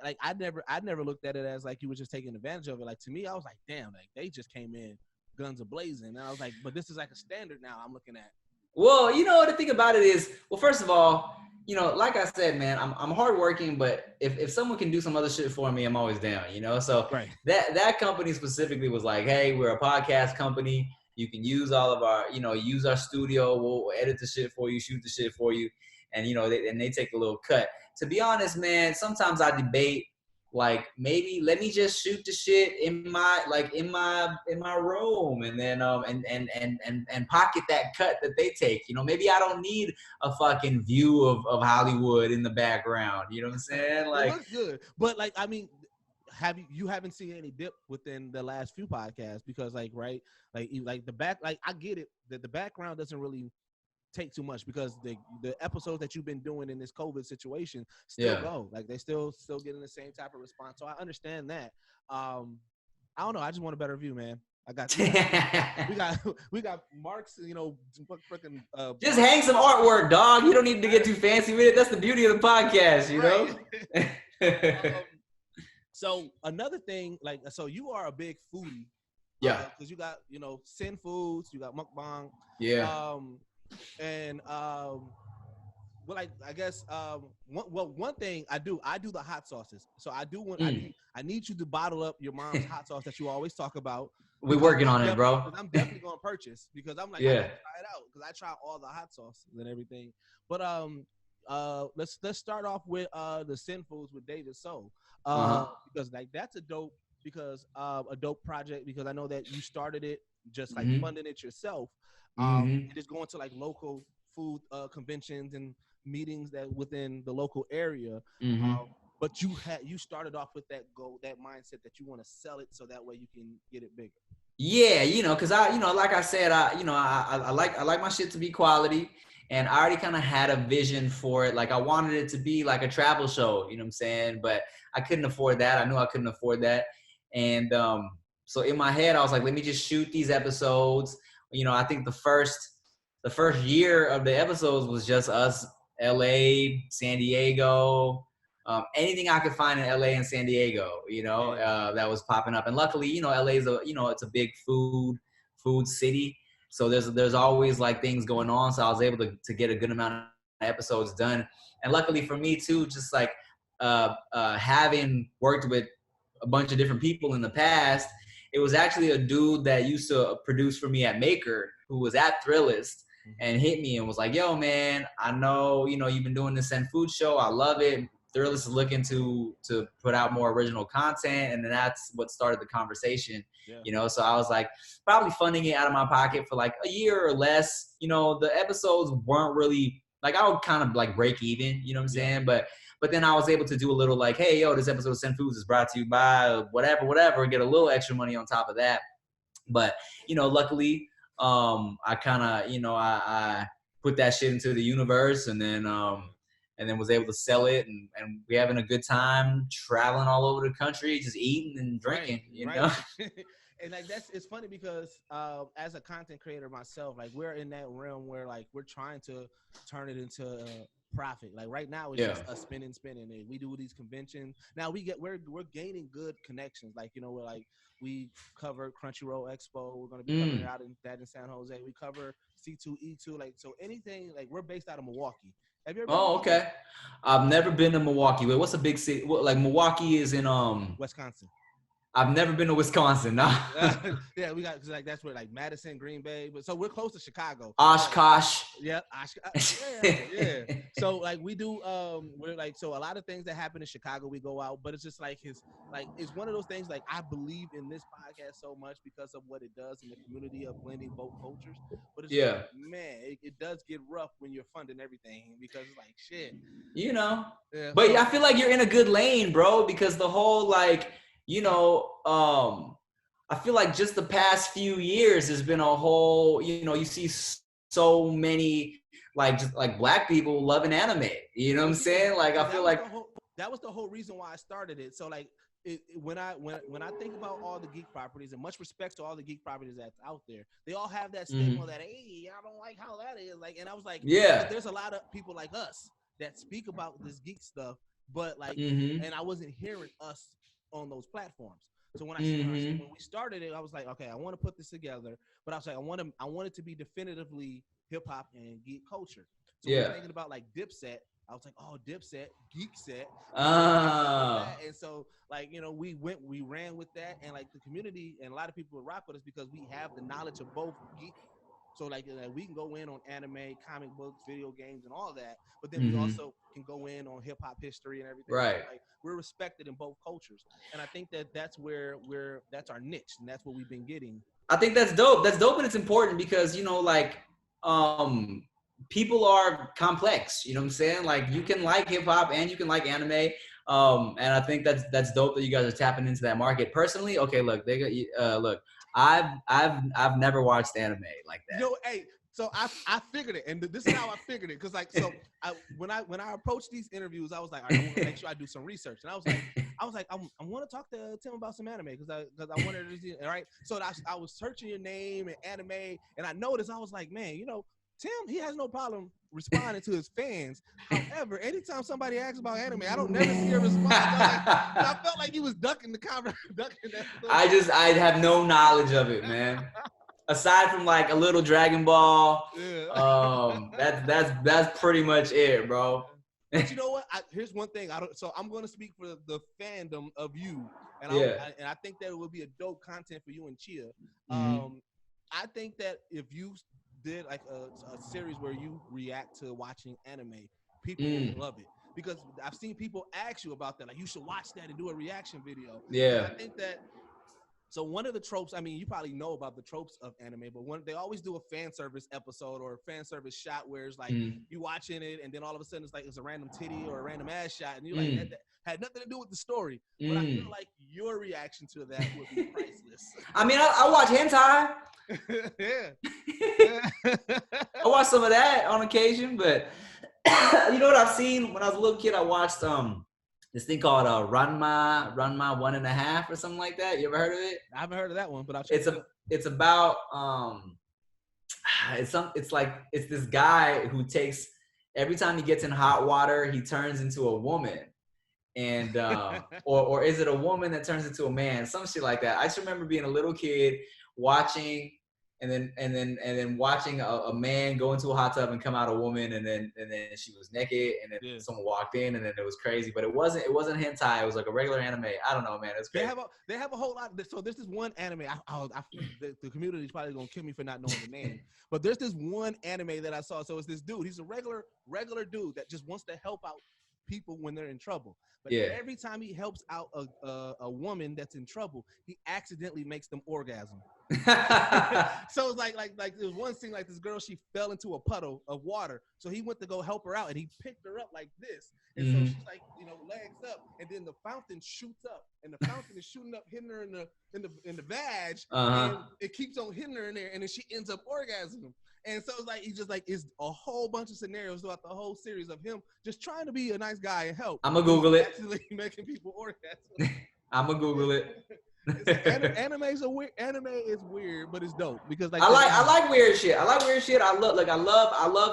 like I never looked at it as like you were just taking advantage of it. Like, to me, I was like, damn, like they just came in guns a-blazing. And I was like, but this is like a standard now I'm looking at. Well, you know, the thing about it is, well, first of all, you know, like I said, man, I'm hardworking, but if someone can do some other shit for me, I'm always down, you know? So that company specifically was like, hey, we're a podcast company. You can use all of our, you know, use our studio. We'll edit the shit for you, shoot the shit for you. And, you know, they take a little cut. To be honest, man, sometimes I debate like maybe let me just shoot the shit in my room, and then and pocket that cut that they take. You know, maybe I don't need a fucking view of Hollywood in the background. You know what I'm saying? Like, it looks good, but like, I mean, you haven't seen any dip within the last few podcasts because like, right, like the back, like I get it that the background doesn't really take too much because the episodes that you've been doing in this COVID situation still go, like they still getting the same type of response. So I understand that. I don't know. I just want a better view, man. We got Mark's, you know, freaking. Just hang some artwork, dog. You don't need to get too fancy with it. That's the beauty of the podcast, you know. So another thing, like, so you are a big foodie, because you got, you know, Sendz Foods, you got Muk Bang, and well, like, I guess one thing I do the hot sauces. So I do want I need you to bottle up your mom's hot sauce that you always talk about. We're working on it, bro. I'm definitely gonna purchase because I'm like, I gotta try it out because I try all the hot sauces and everything. But let's start off with the Sendz Foods with David So, because like that's a dope project because I know that you started it just like funding it yourself, and just going to like local food conventions and meetings that within the local area. But you started off with that goal, that mindset that you want to sell it so that way you can get it bigger. Yeah, you know, because I, you know, like I said, I like my shit to be quality, and I already kind of had a vision for it. Like I wanted it to be like a travel show, you know what I'm saying? But I couldn't afford that. I knew I couldn't afford that, and so in my head I was like, let me just shoot these episodes. You know, I think the first year of the episodes was just us, LA, San Diego. Anything I could find in LA and San Diego, you know, that was popping up. And luckily, you know, LA's it's a big food city. So there's always like things going on. So I was able to get a good amount of episodes done. And luckily for me too, just like having worked with a bunch of different people in the past, it was actually a dude that used to produce for me at Maker who was at Thrillist and hit me and was like, yo, man, I know, you know, you've been doing this Sendz Food show. I love it. Thrillist is looking to put out more original content, and then that's what started the conversation. You know, so I was like probably funding it out of my pocket for like a year or less. You know, the episodes weren't really like, I would kind of like break even, you know what I'm saying? But then I was able to do a little like, hey, yo, this episode of Sendz Foods is brought to you by whatever, get a little extra money on top of that. But, you know, luckily, I kind of, you know, I put that shit into the universe, and then was able to sell it, and we're having a good time traveling all over the country, just eating and drinking, you know? And like, it's funny because as a content creator myself, like we're in that realm where like we're trying to turn it into profit. Like right now it's just us spinning. And we do these conventions. Now we're gaining good connections. Like, you know, we're like, we cover Crunchyroll Expo. We're going to be covering out in San Jose. We cover C2E2. Like, so anything, like we're based out of Milwaukee. Have you ever been to Milwaukee? Okay. I've never been to Milwaukee. Wait, what's a big city? Like Milwaukee is in Wisconsin. I've never been to Wisconsin. No. Yeah, we got, like that's where like Madison, Green Bay, but so we're close to Chicago. Oshkosh. Yeah, yeah. So like we do, we're like, so a lot of things that happen in Chicago, we go out, but it's just like it's one of those things. Like I believe in this podcast so much because of what it does in the community of blending both cultures. But it's like, man, it does get rough when you're funding everything because it's like shit. You know. Yeah. But I feel like you're in a good lane, bro, because the whole like. You know, I feel like just the past few years has been a whole, you know, you see so many like just like black people loving anime. You know what I'm saying? Like I feel like that was the whole reason why I started it. So like when I think about all the geek properties, and much respect to all the geek properties that's out there, they all have that stigma that, hey, I don't like how that is. Like, and I was like, there's a lot of people like us that speak about this geek stuff, but like, and I wasn't hearing us on those platforms. So when when we started it, I was like, okay, I want to put this together, but I was like, I want it to be definitively hip hop and geek culture. So when thinking about like Dipset, I was like, oh, Dipset, Geek Set. And so like, you know, we ran with that, and like the community and a lot of people would rock with us because we have the knowledge of both geek So like we can go in on anime, comic books, video games, and all that, but then Mm-hmm. we also can go in on hip hop history and everything. Right. So, like, we're respected in both cultures, and I think that's where that's our niche, and that's what we've been getting. I think that's dope. That's dope, and it's important because, you know, like, people are complex. You know what I'm saying? Like, you can like hip hop and you can like anime. And I think that's dope that you guys are tapping into that market. Personally, okay, look, look, I've never watched anime like that. Yo, hey, so I figured it, and this is how I figured it, because like, so when I approached these interviews, I was like, all right, I want to make sure I do some research, and I was like, I want to talk to Tim about some anime because I wanted to see, all right. So I was searching your name and anime, and I noticed, I was like, man, you know, Tim, he has no problem responding to his fans. However, anytime somebody asks about anime, I don't never see a response. I felt like he was ducking the conversation. I have no knowledge of it, man. Aside from like a little Dragon Ball, that's pretty much it, bro. But you know what? Here's one thing. So I'm going to speak for the fandom of you, and I think that it would be a dope content for you and Chia. I think that if you did like a series where you react to watching anime, people will love it, because I've seen people ask you about that, like, you should watch that and do a reaction video. Yeah. And I think that. So one of the tropes, I mean, you probably know about the tropes of anime, but they always do a fan service episode or a fan service shot where it's like you watching it and then all of a sudden it's like it's a random titty or a random ass shot, and you're like, that had nothing to do with the story. But I feel like your reaction to that would be priceless. I mean, I watch hentai. I watch some of that on occasion, but you know what I've seen? When I was a little kid, I watched this thing called Ranma 1.5 or something like that. You ever heard of it? I haven't heard of that one, but it's about it's this guy who takes, every time he gets in hot water, he turns into a woman. And or is it a woman that turns into a man? Some shit like that. I just remember being a little kid watching and then watching a man go into a hot tub and come out a woman, and then she was naked, and then someone walked in, and then it was crazy. But it wasn't hentai. It was like a regular anime. I don't know, man. It's crazy. They have a whole lot. So there's this one anime. The community is probably gonna kill me for not knowing the name. But there's this one anime that I saw. So it's this dude. He's a regular dude that just wants to help out people when they're in trouble. But every time he helps out a woman that's in trouble, he accidentally makes them orgasm. So it's like there was one scene, like this girl, she fell into a puddle of water, so he went to go help her out, and he picked her up like this, and so she's like, you know, legs up, and then the fountain shoots up, and the fountain is shooting up, hitting her in the vag, and it keeps on hitting her in there, and then she ends up orgasming. And so it's like, he's just like, it's a whole bunch of scenarios throughout the whole series of him just trying to be a nice guy and help. I'm gonna Google it. Actually making people orgasm. I'm gonna Google it. Anime is weird, but it's dope because like I like weird shit. I love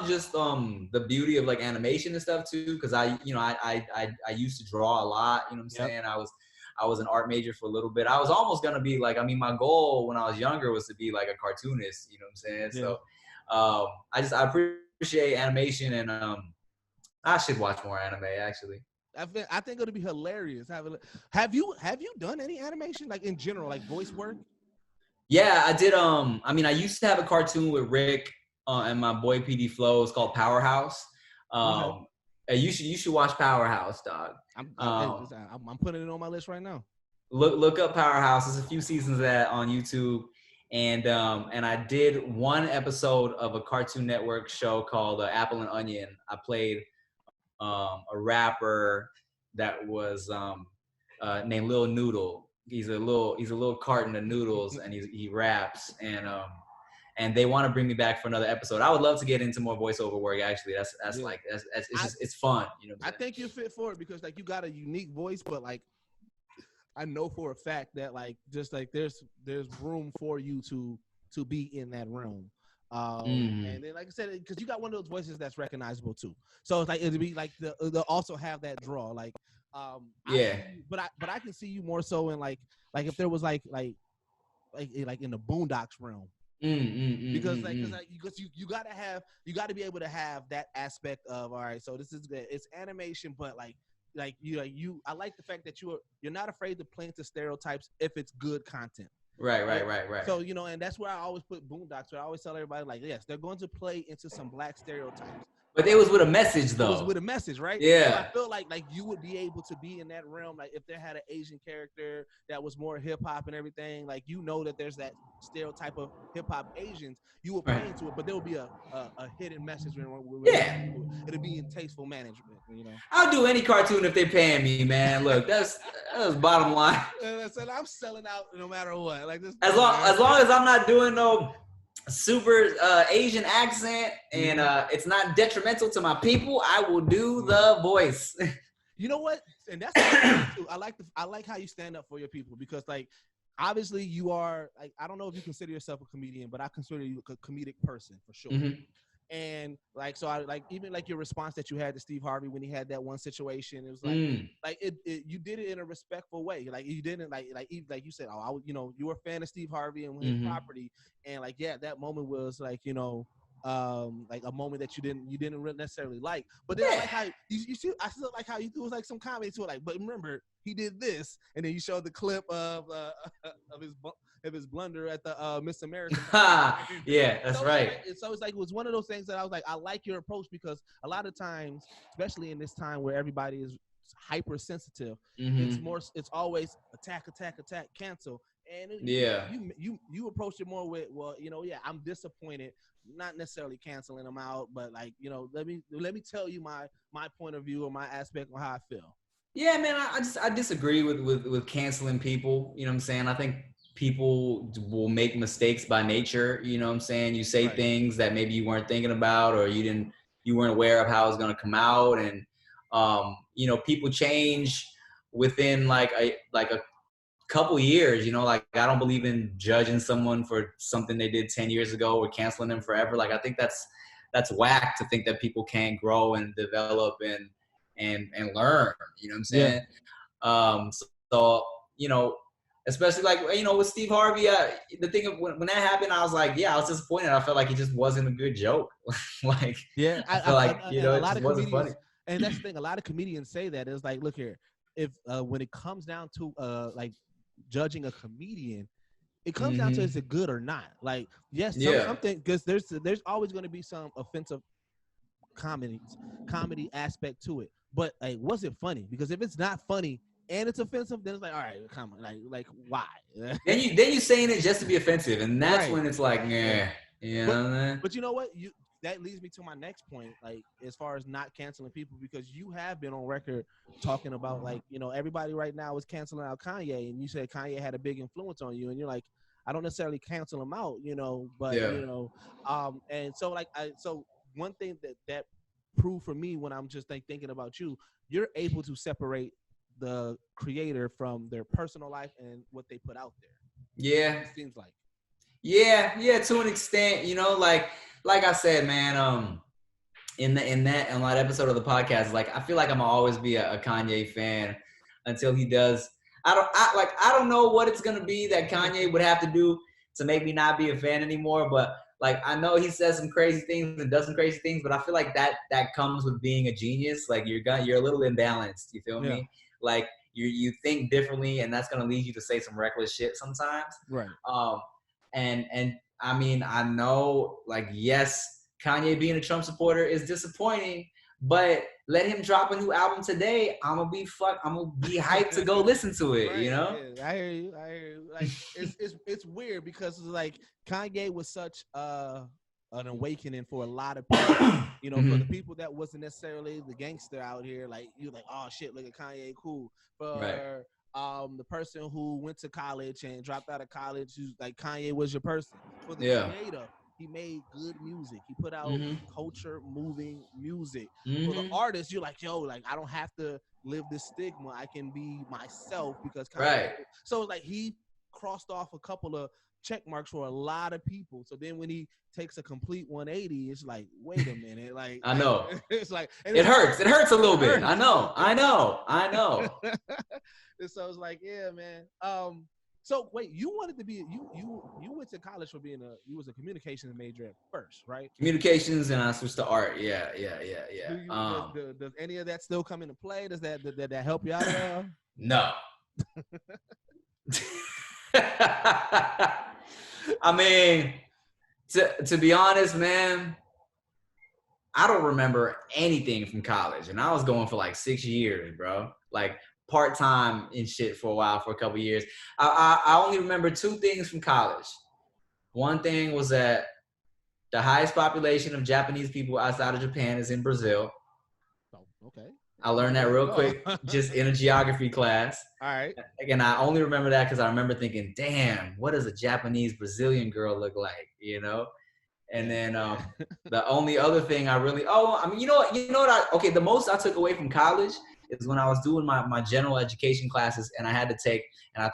just the beauty of like animation and stuff too, because I used to draw a lot. You know what I'm saying? I was an art major for a little bit. I was almost gonna be like, I mean, my goal when I was younger was to be like a cartoonist. You know what I'm saying? Yeah. So I appreciate animation, and I should watch more anime actually. I think it'll be hilarious. Have you done any animation, like in general, like voice work? Yeah, I did. I mean, I used to have a cartoon with Rick and my boy PD Flow. It's called Powerhouse. You should watch Powerhouse, dog. I'm putting it on my list right now. Look up Powerhouse. There's a few seasons of that on YouTube. And I did one episode of a Cartoon Network show called Apple and Onion. I played a rapper that was named Lil Noodle. He's a little carton of noodles, and he raps, and they want to bring me back for another episode. I would love to get into more voiceover work. Actually, it's fun. You know, I think you're fit for it because like you got a unique voice, but like I know for a fact that like just like there's room for you to be in that realm. And then, like I said, because you got one of those voices that's recognizable too. So it's like it'd be like they'll also have that draw. Like, but I can see you more so in like if there was like in the Boondocks realm. Because you gotta be able to have that aspect of, all right, so this is good. It's animation, but I like the fact that you're not afraid to play into stereotypes if it's good content. Right. So, and that's where I always put Boondocks, where I always tell everybody, like, yes, they're going to play into some black stereotypes. But it was with a message, though. It was with a message, right? Yeah. So I feel like you would be able to be in that realm, like if there had an Asian character that was more hip hop and everything, like that there's that stereotype of hip hop Asians, you would play into it, but there would be a hidden message. It'd be in tasteful management, I'll do any cartoon if they're paying me, man. Look, that's bottom line. I'm selling out no matter what. Like this. As long as I'm not doing no super Asian accent and it's not detrimental to my people, I will do the voice. You know what? And that's too. I like how you stand up for your people, because like obviously you are, like, I don't know if you consider yourself a comedian, but I consider you a comedic person for sure. Mm-hmm. And like, so I like, even like your response that you had to Steve Harvey when he had that one situation, it was like, you did it in a respectful way. Like you didn't like you said, oh, you were a fan of Steve Harvey and his property. And like, yeah, that moment was like, like a moment that you didn't really necessarily like, but then I like how you see, I still like how you do like some comedy to it, like, but remember he did this, and then you showed the clip of his blunder at the Miss America. Yeah, that's right. So it's like, it was one of those things that I was like, I like your approach, because a lot of times, especially in this time where everybody is hypersensitive, it's always attack, cancel. And you approach it more with, well, I'm disappointed, not necessarily canceling them out, but like, let me tell you my point of view or my aspect on how I feel. Yeah, man, I disagree with canceling people. You know what I'm saying? I think people will make mistakes by nature. You know what I'm saying? You say things that maybe you weren't thinking about, or you weren't aware of how it's going to come out. And, people change within like a couple years, like I don't believe in judging someone for something they did 10 years ago or canceling them forever. Like, I think that's whack to think that people can't grow and develop and learn, you know what I'm saying? Yeah. So, especially like, with Steve Harvey, the thing of when that happened, I was like, I was disappointed. I felt like it just wasn't a good joke. Like, I feel like, it just wasn't funny. And that's the thing. A lot of comedians say that. It's like, look here, if when it comes down to like judging a comedian, it comes down to, is it good or not? Like, yes, something, because there's always going to be some offensive comedy aspect to it. But like, was it funny? Because if it's not funny and it's offensive, then it's like, all right, come on, like why? then you saying it just to be offensive, and that's when it's like, yeah, But you know what? That leads me to my next point, like, as far as not canceling people, because you have been on record talking about, like, everybody right now is canceling out Kanye, and you said Kanye had a big influence on you, and you're like, I don't necessarily cancel him out, but and so like so one thing that proved for me when I'm just like thinking about you're able to separate the creator from their personal life and what they put out there. Yeah, it seems like. Yeah, to an extent, like I said, man, in that episode of the podcast, like, I feel like I'm gonna always be a Kanye fan until he does. I don't know what it's gonna be that Kanye would have to do to make me not be a fan anymore, but like, I know he says some crazy things and does some crazy things, but I feel like that comes with being a genius. Like, you're a little imbalanced, you feel me? Like, you think differently, and that's gonna lead you to say some reckless shit sometimes. Right. And I mean, I know, like, yes, Kanye being a Trump supporter is disappointing, but let him drop a new album today, I'm gonna be hyped to go listen to it. Right, yeah, I hear you. Like, it's weird, because it's like Kanye was such an awakening for a lot of people. For the people that wasn't necessarily the gangster out here, like, you like, oh shit, look at Kanye, cool. For the person who went to college and dropped out of college, who's like, Kanye was your person. For the creator, he made good music. He put out culture moving music. For the artist, you're like, yo, like, I don't have to live this stigma. I can be myself, because Kanye. So like, he crossed off a couple of check marks for a lot of people. So then when he takes a complete 180, it's like, wait a minute, like, I know. It's like, it hurts. It hurts a little bit. I know. And so it's like, yeah, man. So wait, you wanted to be you went to college for being you was a communications major at first, right? Communications, and I switched to art. Yeah. Does any of that still come into play? Does that help you out at all? No. I mean, to be honest, man, I don't remember anything from college, and I was going for like 6 years, bro. Like part-time and shit for a while, for a couple years. I only remember 2 things from college. One thing was that the highest population of Japanese people outside of Japan is in Brazil. Oh, okay. I learned that real quick just in a geography class. All right. And I only remember that because I remember thinking, damn, what does a Japanese Brazilian girl look like, you know? And then the only other thing I really, the most I took away from college is when I was doing my general education classes, and I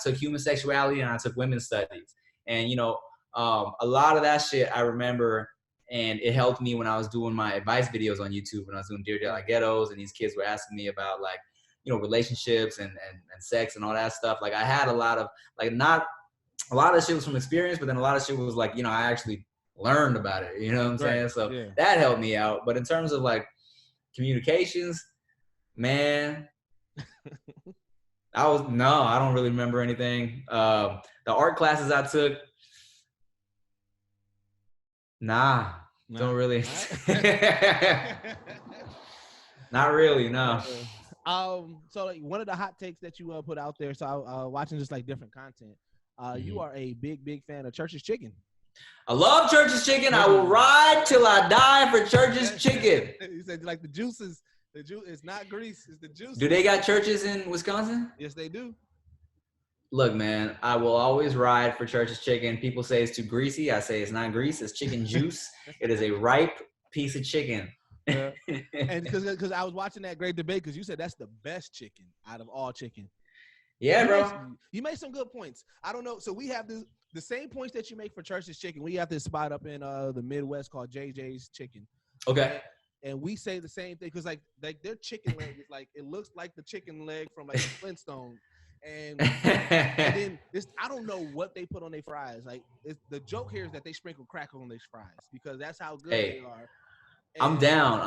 took human sexuality and I took women's studies. And, a lot of that shit I remember, and it helped me when I was doing my advice videos on YouTube, when I was doing Dear De La Ghettos, and these kids were asking me about like, relationships and sex and all that stuff. Like I had a lot of, like, not a lot of shit was from experience, but then a lot of shit was like, I actually learned about it, you know what I'm saying? So that helped me out. But in terms of like communications, man, I don't really remember anything. The art classes I took, don't really. Not really, no. So like, one of the hot takes that you put out there, so I watching just like different content, you are a big fan of Church's Chicken. I love Church's Chicken. I will ride till I die for Church's Chicken. You said like the juices. The juice, it's not grease, it's the juice. Do they got churches in Wisconsin? Yes, they do. Look, man, I will always ride for Church's Chicken. People say it's too greasy. I say it's not grease. It's chicken juice. It is a ripe piece of chicken. And because I was watching that great debate, because you said that's the best chicken out of all chicken. Yeah, bro. You made some good points. I don't know. So we have the same points that you make for Church's Chicken. We have this spot up in the Midwest called JJ's Chicken. Okay. And we say the same thing because like their chicken leg is like, it looks like the chicken leg from like Flintstone. And then I don't know what they put on their fries. Like the joke here is that they sprinkle crackle on their fries because that's how good they are. And I'm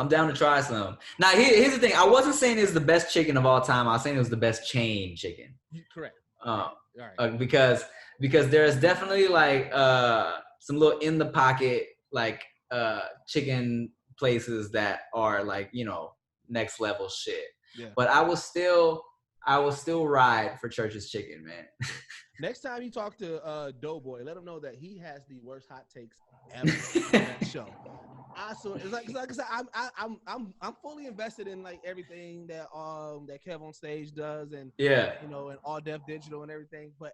down to try some. Now here's the thing. I wasn't saying it's the best chicken of all time. I was saying it was the best chain chicken. Correct. Right. Because there's definitely like some little in the pocket like chicken places that are like, next level shit. Yeah. But I will still ride for Church's Chicken, man. Next time you talk to Doughboy, let him know that he has the worst hot takes ever on that show. It's like I said, I'm fully invested in like everything that Kev on Stage does, and and All Def Digital and everything. But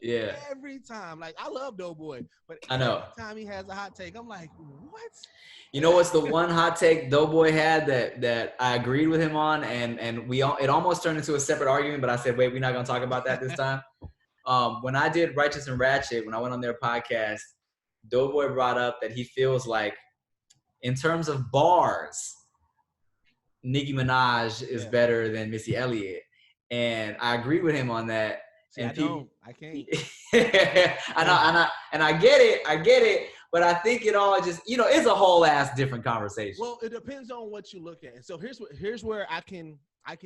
every time, like I love Doughboy, but every time he has a hot take, I'm like, what? You know what's the one hot take Doughboy had that I agreed with him on, and it almost turned into a separate argument, but I said, wait, we're not gonna talk about that this time. When I did Righteous and Ratchet, when I went on their podcast, Doughboy brought up that he feels like, in terms of bars, Nicki Minaj is better than Missy Elliott, and I agree with him on that. See, and I can't. I get it, but I think it all just, it's a whole ass different conversation. Well, it depends on what you look at. So here's where I can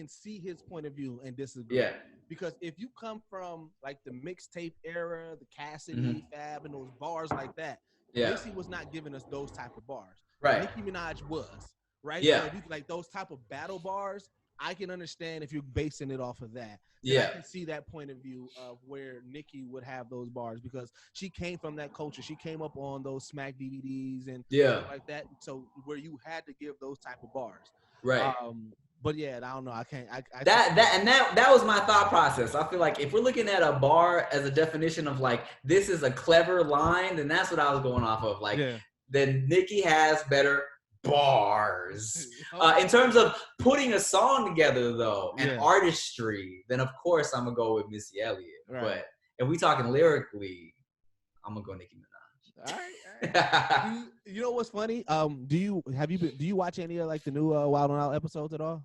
see his point of view and disagree. Yeah. Because if you come from like the mixtape era, the Cassidy, Fab, and those bars like that, Missy was not giving us those type of bars. Right. Nicki Minaj was, right? Yeah. So like those type of battle bars, I can understand if you're basing it off of that. Yeah. I can see that point of view of where Nicki would have those bars because she came from that culture. She came up on those Smack DVDs and stuff like that. So where you had to give those type of bars. Right. But yeah, I don't know. I can't. That was my thought process. I feel like if we're looking at a bar as a definition of like, this is a clever line, then that's what I was going off of. Like, then Nicki has better bars. In terms of putting a song together, though, and artistry, then of course I'm gonna go with Missy Elliott. Right. But if we talking lyrically, I'm gonna go Nicki Minaj. All right. You know what's funny? Do you watch any of like the new Wildn Out episodes at all?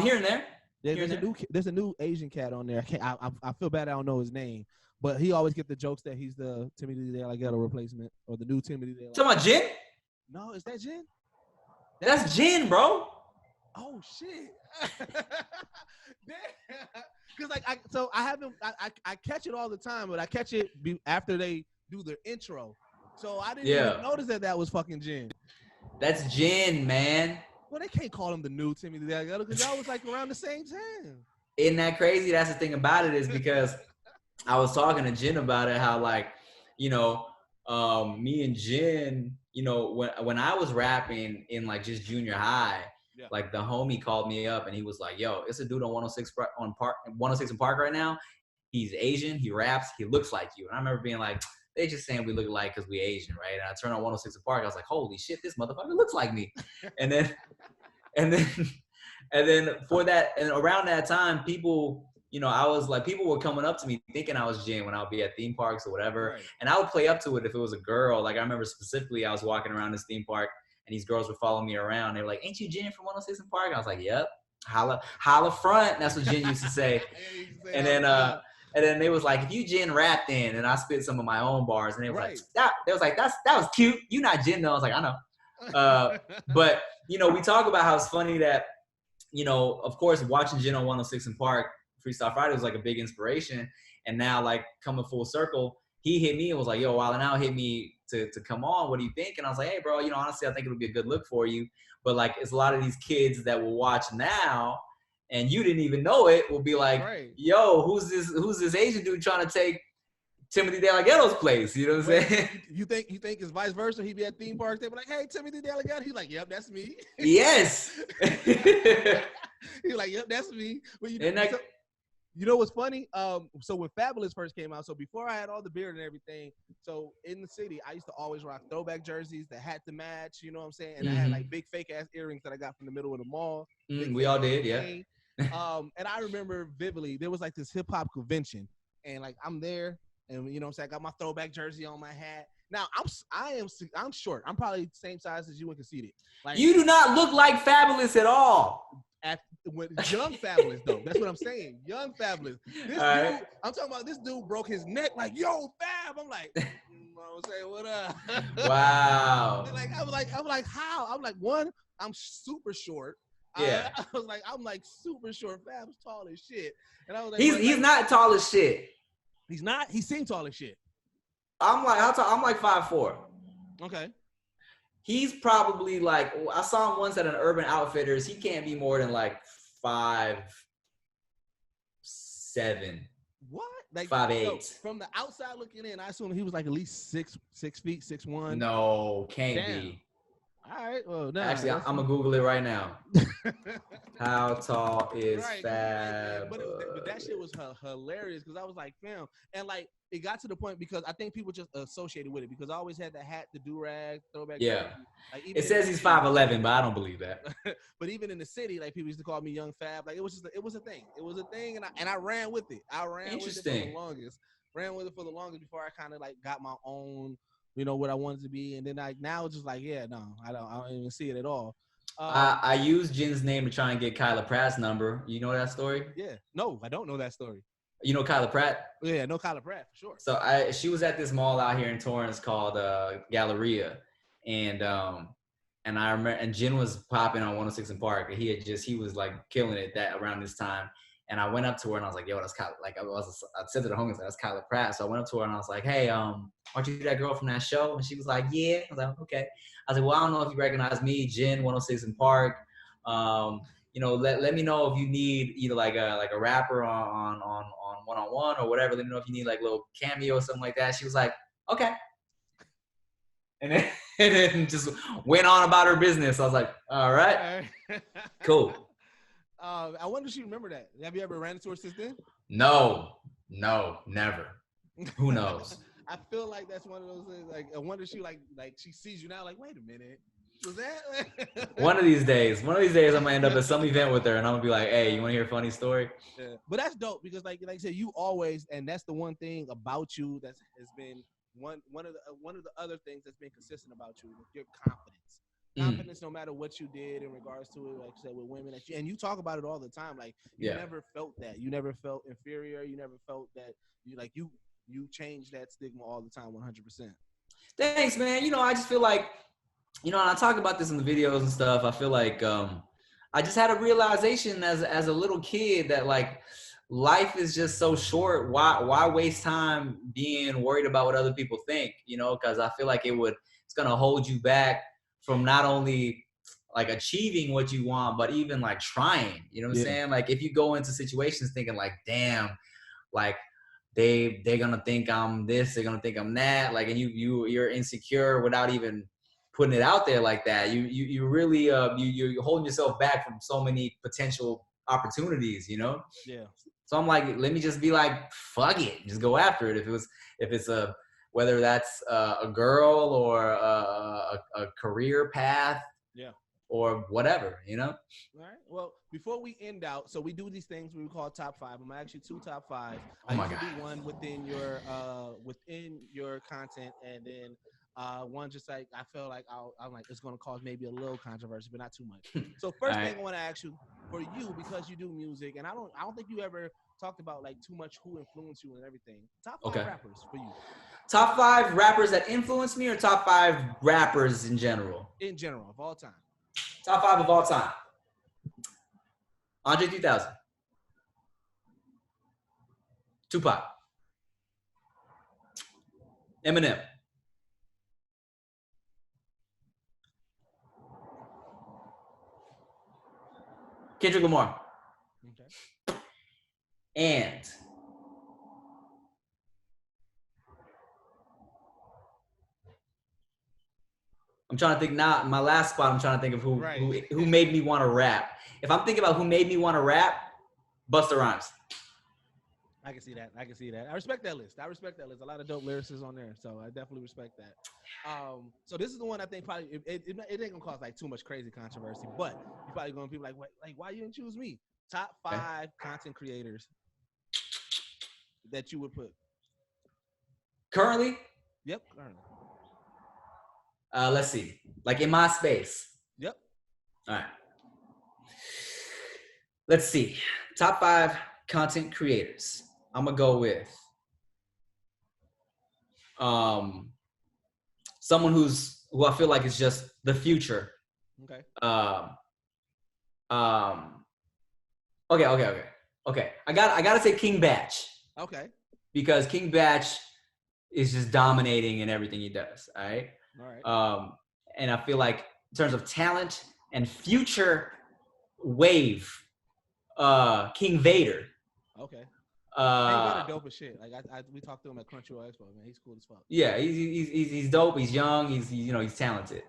Here and there. There's a new Asian cat on there. I feel bad I don't know his name. But he always get the jokes that he's the Timothy De La Ghetto replacement or the new Timothy De La Ghetto. Talking about Jin? No, is that Jin? That's Jin, bro. Oh shit! Because like I haven't I catch it all the time, but I catch it after they do their intro. So I didn't even notice that was fucking Jen. That's Jen, man. Well, they can't call him the new Timothy Delgado because y'all was like around the same time. Isn't that crazy? That's the thing about it is because I was talking to Jen about it, how like, you know, me and Jen, you know, when I was rapping in like just junior high, like the homie called me up and he was like, yo, it's a dude on 106 and Park right now. He's Asian, he raps, he looks like you. And I remember being like, they just saying we look alike because we Asian, right? And I turned on 106 and Park, I was like, holy shit, this motherfucker looks like me. And then for that, and around that time, people, you know, I was like, people were coming up to me thinking I was Jen when I would be at theme parks or whatever. Right. And I would play up to it if it was a girl. Like I remember specifically, I was walking around this theme park and these girls would follow me around. They were like, ain't you Jen from 106 and Park? I was like, yep. Holla front. That's what Jen used to say. And then they was like, if you Jen rap then, and I spit some of my own bars. And they was like, that was cute. You not Jen though. I was like, I know. But, you know, we talk about how it's funny that, you know, of course, watching Jen on 106 and Park, Freestyle Friday was like a big inspiration. And now, like, coming full circle, he hit me and was like, yo, Wildn Out hit me to come on. What do you think? And I was like, hey, bro, you know, honestly, I think it'll be a good look for you. But, like, it's a lot of these kids that will watch now and you didn't even know it will be like, yo, who's this Asian dude trying to take Timothy Delgado's place? You know what I'm saying? You think it's vice versa? He'd be at theme parks, they'd be like, hey, Timothy Delgado. He's like, yep, that's me. Yes. He's like, yep, that's me. Well, you know what's funny? So when Fabulous first came out, so before I had all the beard and everything, so in the city, I used to always rock throwback jerseys that had to match, you know what I'm saying? And I had like big fake ass earrings that I got from the middle of the mall. We all did, yeah. And I remember vividly, there was like this hip hop convention, and like I'm there, and you know what I'm saying, I got my throwback jersey on, my hat. Now I'm short. I'm probably the same size as you and Conceited. Like, you do not look like Fabulous at all. Young Fabulous though. That's what I'm saying. Young Fabulous. This dude, I'm talking about this dude broke his neck like, yo, Fab. I'm like, you know what I'm saying, what up? Wow. I'm like, how? I'm like, one, I'm super short. Yeah. I'm like super short. Fab's tall as shit. And I was like, he's not tall as shit. He's not. He seemed tall as shit. I'm like 5'4". Okay. He's probably like, I saw him once at an Urban Outfitters. He can't be more than like 5'7". What? Like 5'8". So from the outside looking in, I assume he was like at least 6 feet, 6'1". No, can't be. All right. Well, no. Actually, I'm gonna Google it right now. How tall is Fab? But that shit was hilarious because I was like, fam, and like it got to the point because I think people just associated with it because I always had the hat, the do-rag, throwback. Yeah. Like, it says he's 5'11", but I don't believe that. But even in the city, like people used to call me Young Fab. Like it was a thing. It was a thing, and I ran with it. I ran with it for the longest. Ran with it for the longest before I kind of like got my own. You know what I wanted to be, and then now it's just like, yeah, no, I don't even see it at all. I used Jen's name to try and get Kyla Pratt's number. You know that story? Yeah, no, I don't know that story. You know Kyla Pratt? Yeah, I know Kyla Pratt for sure. So she was at this mall out here in Torrance called Galleria, and I remember, and Jen was popping on 106 and Park, and he was like killing it around this time. And I went up to her and I was like, yo, that's Kyla. Like I said to the homies, that's Kyla Pratt. So I went up to her and I was like, hey, aren't you that girl from that show? And she was like, yeah. I was like, okay. I was like, well, I don't know if you recognize me, Jen, 106 and Park. You know, let me know if you need either like a rapper on one-on-one or whatever. Let me know if you need like a little cameo or something like that. She was like, okay. And then just went on about her business. I was like, all right, cool. I wonder if she remember that. Have you ever ran into her since then? No, never. Who knows? I feel like that's one of those things. Like, I wonder if she like she sees you now. Like, wait a minute, was that? One of these days, I'm gonna end up at some event with her, and I'm gonna be like, "Hey, you want to hear a funny story?" Yeah. But that's dope because, like I said, you always, and that's the one thing about you that has been one of the other things that's been consistent about you, your confidence. Confidence, no matter what you did in regards to it, like I said, with women, and you talk about it all the time. Like you never felt that. You never felt inferior. You never felt that. You change that stigma all the time, 100%. Thanks, man. You know, I just feel like, you know, and I talk about this in the videos and stuff. I feel like I just had a realization as a little kid that like life is just so short. Why waste time being worried about what other people think? You know, because I feel like it's gonna hold you back from not only like achieving what you want, but even like trying. You know what I'm saying? Like if you go into situations thinking like, damn, like they're gonna think I'm this, they're gonna think I'm that, like, and you're insecure without even putting it out there like that. You really you're holding yourself back from so many potential opportunities, you know? Yeah. So I'm like, let me just be like, fuck it, just go after it. If it's whether that's a girl or a career path, or whatever, you know? All right. Well, before we end out, so we do these things we call top 5. I'm actually 2 top 5. I usually do one within your content, and then one just like I feel like I'm like it's gonna cause maybe a little controversy, but not too much. So first thing I want to ask you, for you, because you do music, and I don't think you ever talked about like too much who influenced you and everything. Top 5 rappers for you. Top 5 rappers that influenced me, or top 5 rappers in general? In general, of all time. Top 5 of all time. Andre 3000. Tupac. Eminem. Kendrick Lamar. Okay. And I'm trying to think now. My last spot, I'm trying to think of who made me want to rap. If I'm thinking about who made me want to rap, Busta Rhymes. I can see that. I respect that list. A lot of dope lyricists on there, so I definitely respect that. So this is the one I think probably it ain't gonna cause like too much crazy controversy, but you're probably gonna be like, why you didn't choose me? Top 5 content creators that you would put currently. Yep, currently. Let's see. Like in my space. Yep. All right. Let's see. Top 5 content creators. I'm gonna go with someone who I feel like is just the future. Okay. Okay. I gotta say King Batch. Okay. Because King Batch is just dominating in everything he does. All right. And I feel like in terms of talent and future wave, King Vader. Okay. King Vader dope as shit. Like we talked to him at Crunchyroll Expo, man. He's cool as fuck. Yeah, he's dope. He's young. He's talented.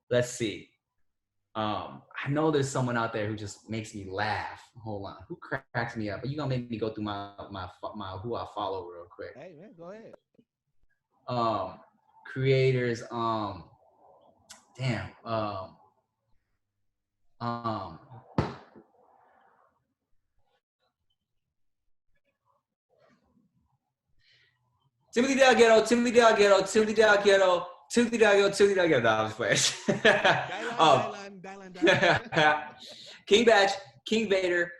Let's see. I know there's someone out there who just makes me laugh. Hold on. Who cracks me up? But you gonna make me go through my who I follow real quick. Hey man, go ahead. Creators, Timothy Delgado. No, I was playing. King Batch, King Vader.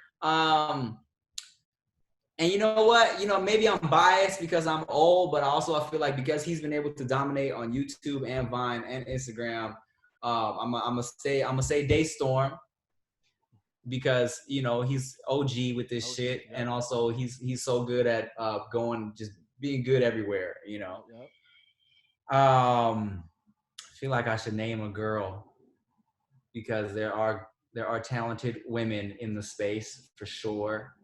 And you know what? Maybe I'm biased because I'm old, but also I feel like because he's been able to dominate on YouTube and Vine and Instagram, I'm gonna say Daystorm because he's OG with this shit, and also he's so good at just being good everywhere. I feel like I should name a girl because there are talented women in the space for sure.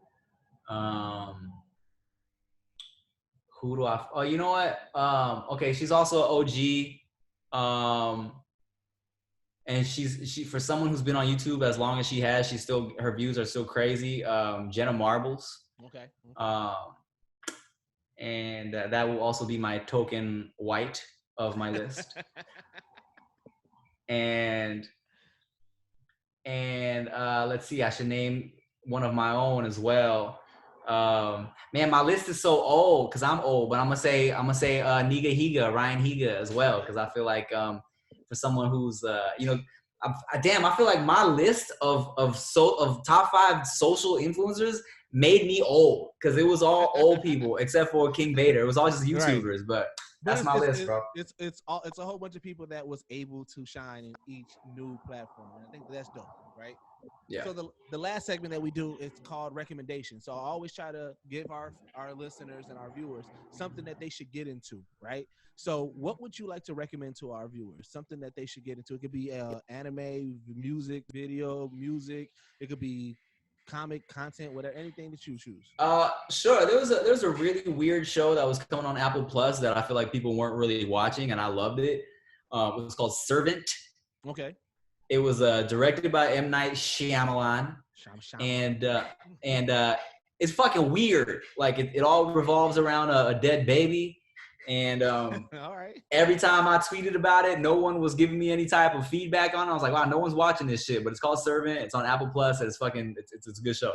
Who do I? Oh, you know what? Okay, she's also an OG. And she for someone who's been on YouTube as long as she has, her views are still crazy. Jenna Marbles. Okay. And that will also be my token white of my list. and let's see, I should name one of my own as well. Man, my list is so old because I'm old, but I'm gonna say Ryan Higa as well because I feel like for someone who's I feel like my list of top 5 social influencers made me old because it was all old people except for King Vader. It was all just YouTubers, but That's my list, bro. It's a whole bunch of people that was able to shine in each new platform. And I think that's dope, right? Yeah. So the last segment that we do is called recommendations. So I always try to give our listeners and our viewers something that they should get into, right? So what would you like to recommend to our viewers? Something that they should get into. It could be anime, music, video, music. It could be comic content, whatever, anything that you choose. Sure. There was a really weird show that was coming on Apple Plus that I feel like people weren't really watching, and I loved it. It was called Servant. Okay. It was directed by M. Night Shyamalan, and it's fucking weird. Like it all revolves around a dead baby, and all right. Every time I tweeted about it, no one was giving me any type of feedback on it. I was like, wow, no one's watching this shit. But it's called Servant. It's on Apple Plus, and it's a good show.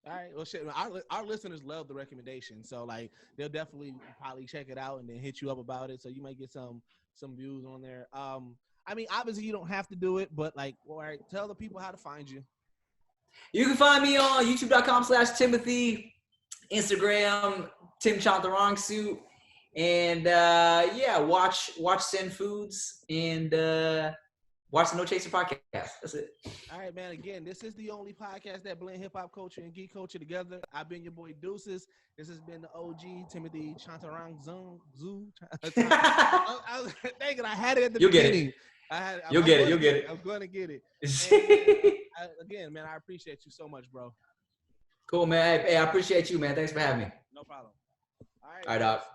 All right. Well, shit. Our listeners love the recommendation, so like they'll definitely probably check it out and then hit you up about it. So you might get some views on there. I mean, obviously you don't have to do it, but like, all right, tell the people how to find you. You can find me on youtube.com/Timothy, Instagram, Tim Chantarangsu, and watch Sendz Foods and watch the No Chaser podcast. That's it. All right, man. Again, this is the only podcast that blend hip hop culture and geek culture together. I've been your boy Deuces. This has been the OG Timothy Chantarangsu. I was thinking I had it at the beginning. You'll get it. I'm going to get it. Again, man, I appreciate you so much, bro. Cool, man. Hey, I appreciate you, man. Thanks for having me. No problem. All right, Doc.